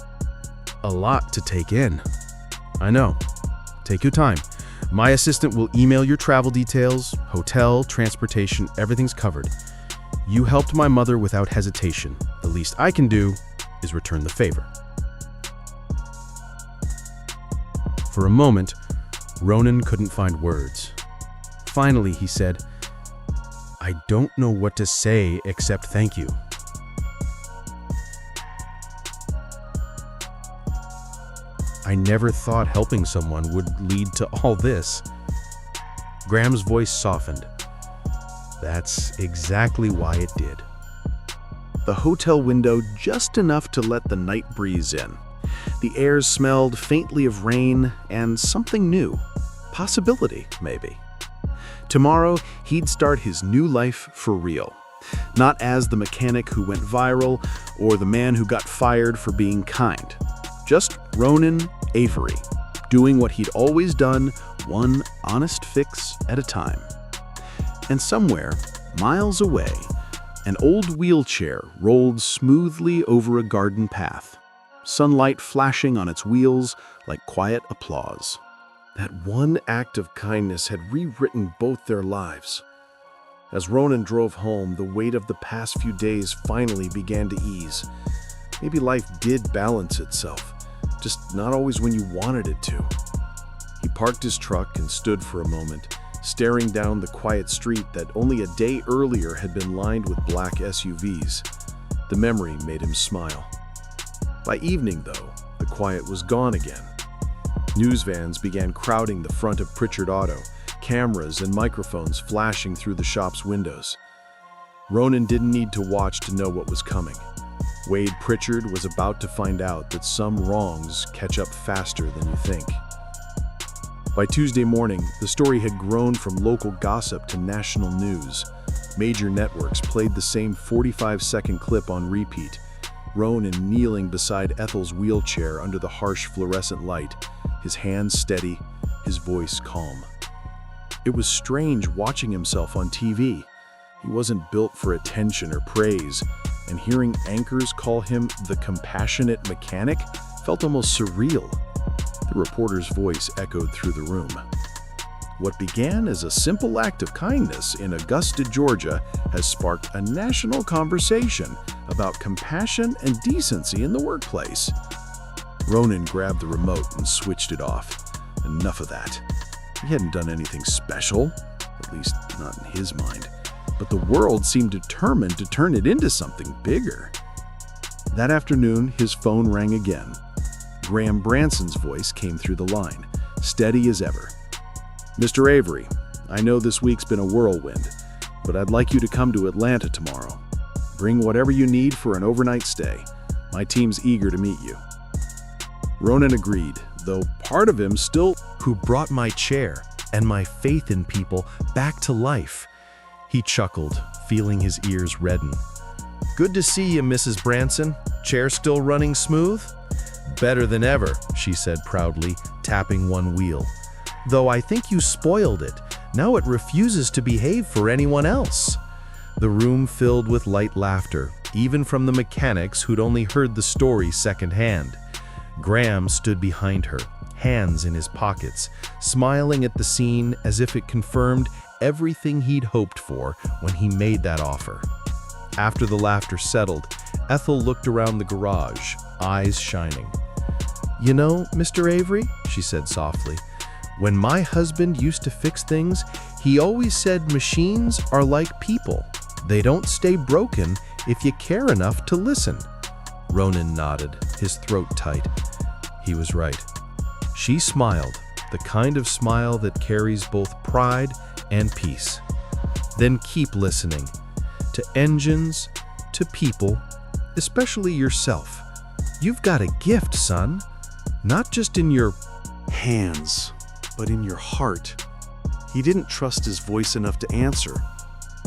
a lot to take in." "I know. Take your time. My assistant will email your travel details, hotel, transportation, everything's covered. You helped my mother without hesitation. The least I can do is return the favor." For a moment, Ronan couldn't find words. Finally, he said, "I don't know what to say except thank you." "I never thought helping someone would lead to all this." Graham's voice softened. "That's exactly why it did." The hotel window just enough to let the night breeze in. The air smelled faintly of rain and something new. Possibility, maybe. Tomorrow, he'd start his new life for real. Not as the mechanic who went viral or the man who got fired for being kind. Just Ronan Avery, doing what he'd always done, one honest fix at a time. And somewhere, miles away, an old wheelchair rolled smoothly over a garden path, sunlight flashing on its wheels like quiet applause. That one act of kindness had rewritten both their lives. As Ronan drove home, the weight of the past few days finally began to ease. Maybe life did balance itself, just not always when you wanted it to. He parked his truck and stood for a moment, staring down the quiet street that only a day earlier had been lined with black SUVs. The memory made him smile. By evening, though, the quiet was gone again. News vans began crowding the front of Pritchard Auto, cameras and microphones flashing through the shop's windows. Ronan didn't need to watch to know what was coming. Wade Pritchard was about to find out that some wrongs catch up faster than you think. By Tuesday morning, the story had grown from local gossip to national news. Major networks played the same 45-second clip on repeat. Ronan kneeling beside Ethel's wheelchair under the harsh fluorescent light, his hands steady, his voice calm. It was strange watching himself on TV. He wasn't built for attention or praise, and hearing anchors call him the compassionate mechanic felt almost surreal. The reporter's voice echoed through the room. What began as a simple act of kindness in Augusta, Georgia, has sparked a national conversation about compassion and decency in the workplace. Ronan grabbed the remote and switched it off. Enough of that. He hadn't done anything special, at least not in his mind, but the world seemed determined to turn it into something bigger. That afternoon, his phone rang again. Graham Branson's voice came through the line, steady as ever. "Mr. Avery, I know this week's been a whirlwind, but I'd like you to come to Atlanta tomorrow. Bring whatever you need for an overnight stay. My team's eager to meet you." Ronan agreed, though part of him still Who brought my chair and my faith in people back to life. He chuckled, feeling his ears redden. "Good to see you, Mrs. Branson. Chair still running smooth?" "Better than ever," she said proudly, tapping one wheel. "Though I think you spoiled it. Now it refuses to behave for anyone else." The room filled with light laughter, even from the mechanics who'd only heard the story secondhand. Graham stood behind her, hands in his pockets, smiling at the scene as if it confirmed everything he'd hoped for when he made that offer. After the laughter settled, Ethel looked around the garage, eyes shining. "You know, Mr. Avery," she said softly, "when my husband used to fix things, he always said machines are like people. They don't stay broken if you care enough to listen." Ronan nodded, his throat tight. He was right. She smiled, the kind of smile that carries both pride and peace. "Then keep listening. To engines, to people, especially yourself. You've got a gift, son. Not just in your Hands, but in your heart." He didn't trust his voice enough to answer,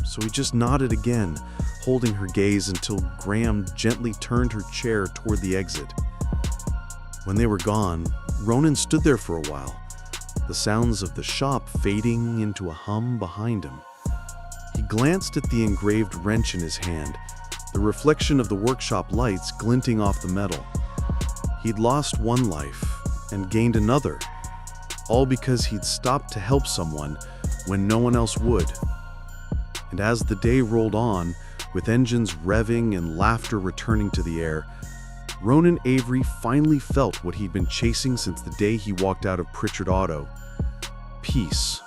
so he just nodded again, holding her gaze until Graham gently turned her chair toward the exit. When they were gone, Ronan stood there for a while, the sounds of the shop fading into a hum behind him. He glanced at the engraved wrench in his hand, the reflection of the workshop lights glinting off the metal. He'd lost one life and gained another, all because he'd stopped to help someone when no one else would. And as the day rolled on, with engines revving and laughter returning to the air, Ronan Avery finally felt what he'd been chasing since the day he walked out of Pritchard Auto. Peace,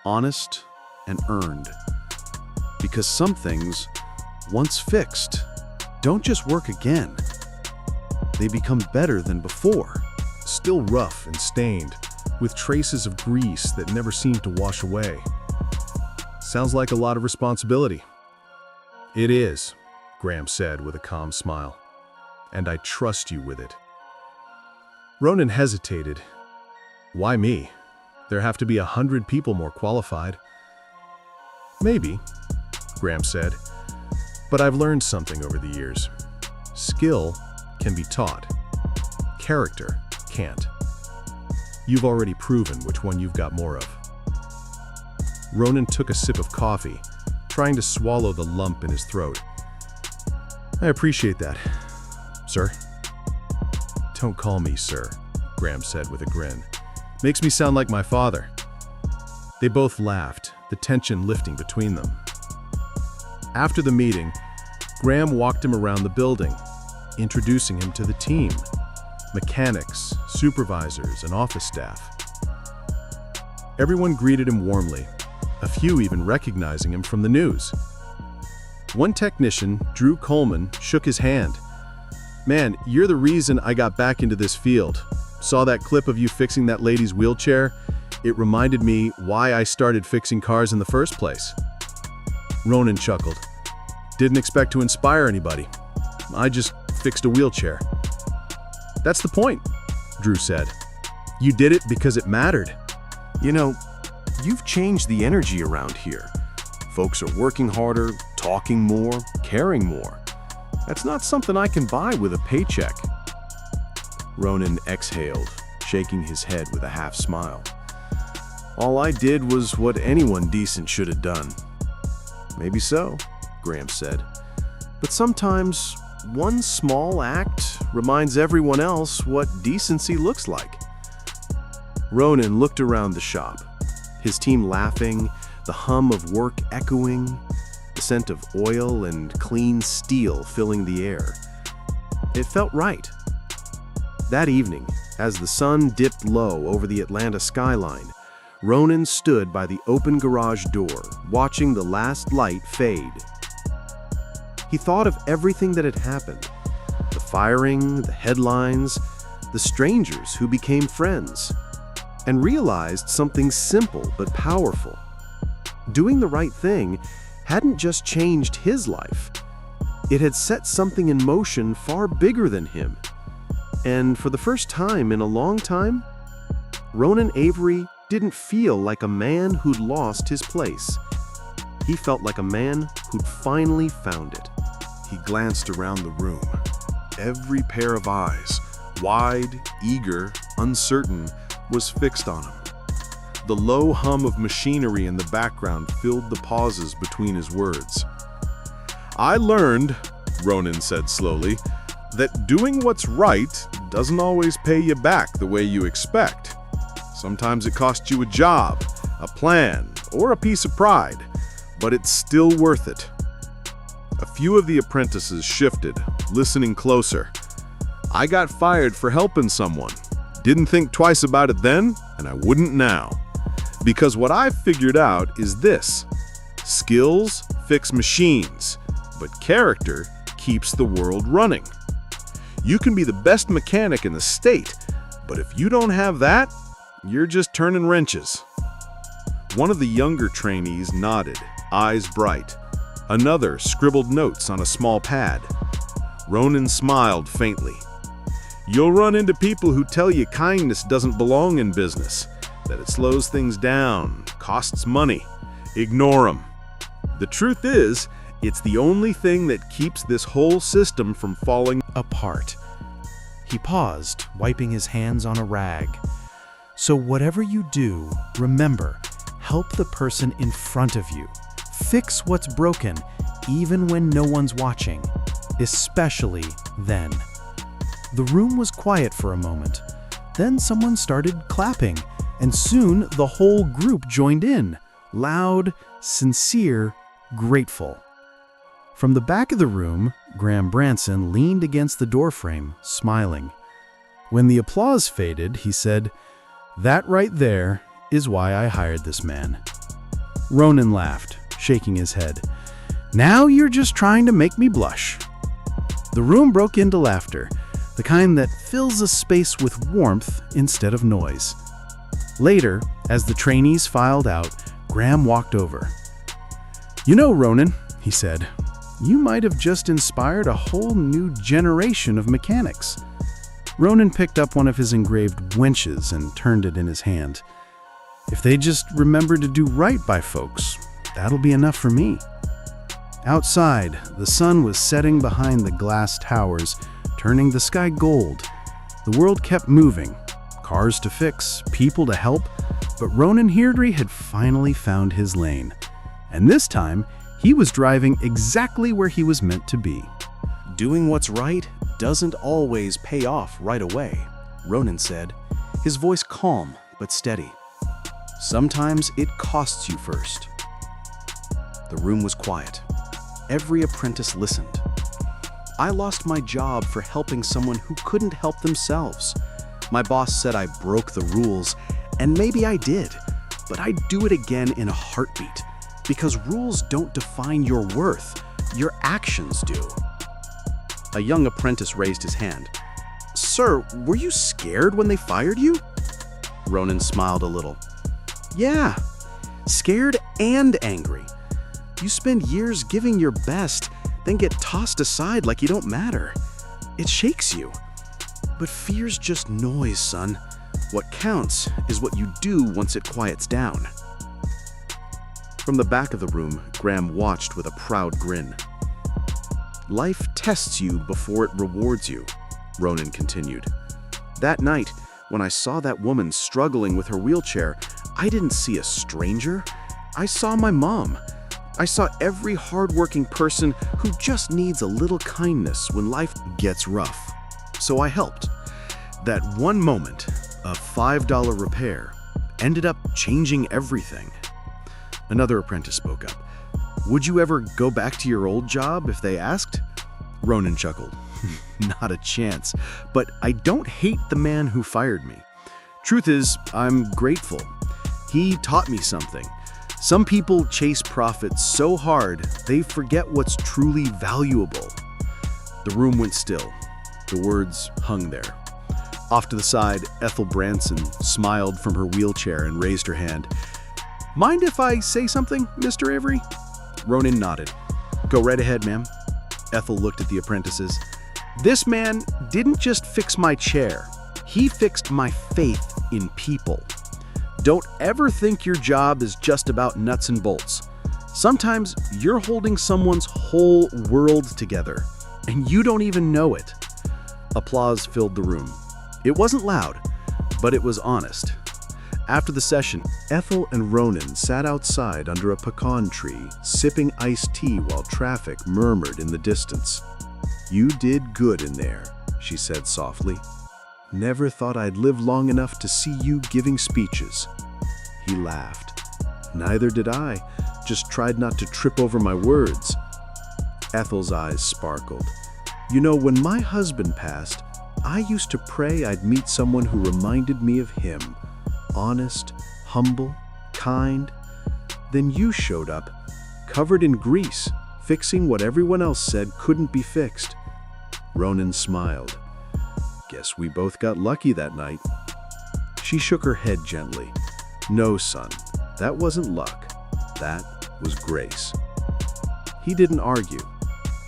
honest and earned. Because some things, once fixed, don't just work again. They become better than before. Still rough and stained, with traces of grease that never seemed to wash away. Sounds like a lot of responsibility. "It is," Graham said with a calm smile, "and I trust you with it." Ronan hesitated. "Why me? There have to be 100 people more qualified." "Maybe," Graham said, "but I've learned something over the years. Skill can be taught. Character can't. You've already proven which one you've got more of." Ronan took a sip of coffee, trying to swallow the lump in his throat. "I appreciate that, sir." "Don't call me sir," Graham said with a grin. "Makes me sound like my father." They both laughed, the tension lifting between them. After the meeting, Graham walked him around the building, introducing him to the team, mechanics, supervisors, and office staff. Everyone greeted him warmly, a few even recognizing him from the news. One technician, Drew Coleman, shook his hand. "Man, you're the reason I got back into this field. Saw that clip of you fixing that lady's wheelchair. It reminded me why I started fixing cars in the first place." Ronan chuckled. "Didn't expect to inspire anybody. I just fixed a wheelchair." "That's the point," Drew said. "You did it because it mattered." You know, you've changed the energy around here. Folks are working harder, talking more, caring more. That's not something I can buy with a paycheck. Ronan exhaled, shaking his head with a half smile. All I did was what anyone decent should have done. Maybe so, Graham said. But sometimes one small act reminds everyone else what decency looks like. Ronan looked around the shop, his team laughing, the hum of work echoing, the scent of oil and clean steel filling the air. It felt right. That evening, as the sun dipped low over the Atlanta skyline, Ronan stood by the open garage door, watching the last light fade. He thought of everything that had happened, the firing, the headlines, the strangers who became friends, and realized something simple but powerful. Doing the right thing hadn't just changed his life. It had set something in motion far bigger than him. And for the first time in a long time, Ronan Avery didn't feel like a man who'd lost his place. He felt like a man who'd finally found it. He glanced around the room. Every pair of eyes, wide, eager, uncertain, was fixed on him. The low hum of machinery in the background filled the pauses between his words. "I learned," Ronan said slowly, "that doing what's right doesn't always pay you back the way you expect. Sometimes it costs you a job, a plan, or a piece of pride, but it's still worth it." A few of the apprentices shifted, listening closer. "I got fired for helping someone. Didn't think twice about it then, and I wouldn't now. Because what I've figured out is this: skills fix machines, but character keeps the world running. You can be the best mechanic in the state, but if you don't have that, you're just turning wrenches." One of the younger trainees nodded, eyes bright. Another scribbled notes on a small pad. Ronan smiled faintly. "You'll run into people who tell you kindness doesn't belong in business, that it slows things down, costs money. Ignore them. The truth is, it's the only thing that keeps this whole system from falling Apart. He paused, wiping his hands on a rag. So whatever you do, remember, help the person in front of you. Fix what's broken, even when no one's watching, especially then. The room was quiet for a moment. Then someone started clapping, and soon the whole group joined in, loud, sincere, grateful. From the back of the room, Graham Branson leaned against the doorframe, smiling. When the applause faded, he said, "That right there is why I hired this man." Ronan laughed, shaking his head. "Now you're just trying to make me blush." The room broke into laughter, the kind that fills a space with warmth instead of noise. Later, as the trainees filed out, Graham walked over. "You know, Ronan," he said, "you might have just inspired a whole new generation of mechanics." Ronan picked up one of his engraved wenches and turned it in his hand. "If they just remember to do right by folks, that'll be enough for me." Outside, the sun was setting behind the glass towers, turning the sky gold. The world kept moving. Cars to fix, people to help, but Ronan Heirdry had finally found his lane. And this time, he was driving exactly where he was meant to be. Doing what's right doesn't always pay off right away, Ronan said, his voice calm but steady. Sometimes it costs you first. The room was quiet. Every apprentice listened. I lost my job for helping someone who couldn't help themselves. My boss said I broke the rules, and maybe I did, but I'd do it again in a heartbeat, because rules don't define your worth, your actions do. A young apprentice raised his hand. "Sir, were you scared when they fired you?" Ronan smiled a little. "Yeah, scared and angry. You spend years giving your best, then get tossed aside like you don't matter. It shakes you. But fear's just noise, son. What counts is what you do once it quiets down." From the back of the room, Graham watched with a proud grin. "Life tests you before it rewards you," Ronan continued. "That night, when I saw that woman struggling with her wheelchair, I didn't see a stranger. I saw my mom. I saw every hardworking person who just needs a little kindness when life gets rough. So I helped. That one moment, a $5 repair, ended up changing everything." Another apprentice spoke up. "Would you ever go back to your old job if they asked?" Ronan chuckled. "Not a chance, but I don't hate the man who fired me. Truth is, I'm grateful. He taught me something. Some people chase profit so hard, they forget what's truly valuable." The room went still. The words hung there. Off to the side, Ethel Branson smiled from her wheelchair and raised her hand. "Mind if I say something, Mr. Avery?" Ronan nodded. "Go right ahead, ma'am." Ethel looked at the apprentices. "This man didn't just fix my chair. He fixed my faith in people. Don't ever think your job is just about nuts and bolts. Sometimes you're holding someone's whole world together, and you don't even know it." Applause filled the room. It wasn't loud, but it was honest. After the session, Ethel and Ronan sat outside under a pecan tree, sipping iced tea while traffic murmured in the distance. "You did good in there," she said softly. "Never thought I'd live long enough to see you giving speeches." He laughed. "Neither did I, just tried not to trip over my words." Ethel's eyes sparkled. "You know, when my husband passed, I used to pray I'd meet someone who reminded me of him. Honest, humble, kind. Then you showed up, covered in grease, fixing what everyone else said couldn't be fixed." Ronan smiled. "Guess we both got lucky that night." She shook her head gently. "No, son, that wasn't luck. That was grace." He didn't argue.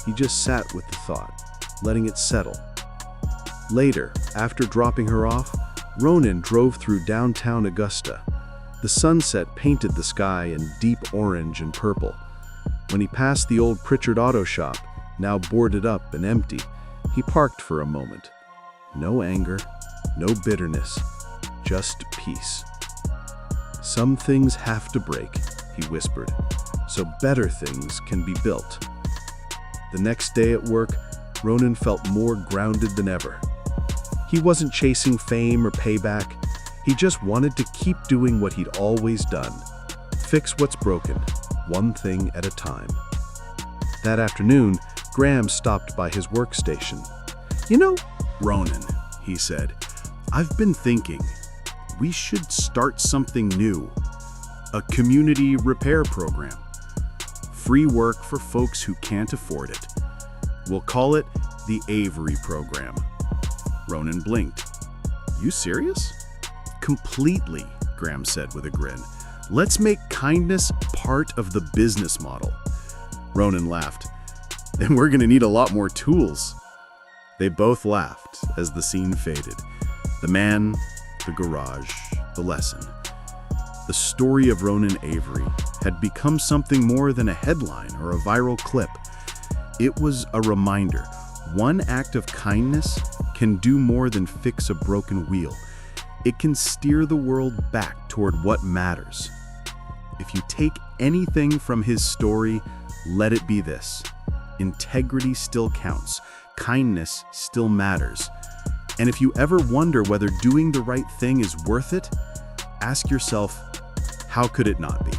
He just sat with the thought, letting it settle. Later, after dropping her off, Ronan drove through downtown Augusta. The sunset painted the sky in deep orange and purple. When he passed the old Pritchard Auto Shop, now boarded up and empty, he parked for a moment. No anger, no bitterness, just peace. "Some things have to break," he whispered, "so better things can be built." The next day at work, Ronan felt more grounded than ever. He wasn't chasing fame or payback. He just wanted to keep doing what he'd always done. Fix what's broken, one thing at a time. That afternoon, Graham stopped by his workstation. "You know, Ronan," he said, "I've been thinking, we should start something new. A community repair program. Free work for folks who can't afford it. We'll call it the Avery Program." Ronan blinked. "You serious?" "Completely," Graham said with a grin. "Let's make kindness part of the business model." Ronan laughed. "Then we're gonna need a lot more tools." They both laughed as the scene faded. The man, the garage, the lesson. The story of Ronan Avery had become something more than a headline or a viral clip. It was a reminder. One act of kindness can do more than fix a broken wheel. It can steer the world back toward what matters. If you take anything from his story, let it be this. Integrity still counts. Kindness still matters. And if you ever wonder whether doing the right thing is worth it, ask yourself, how could it not be?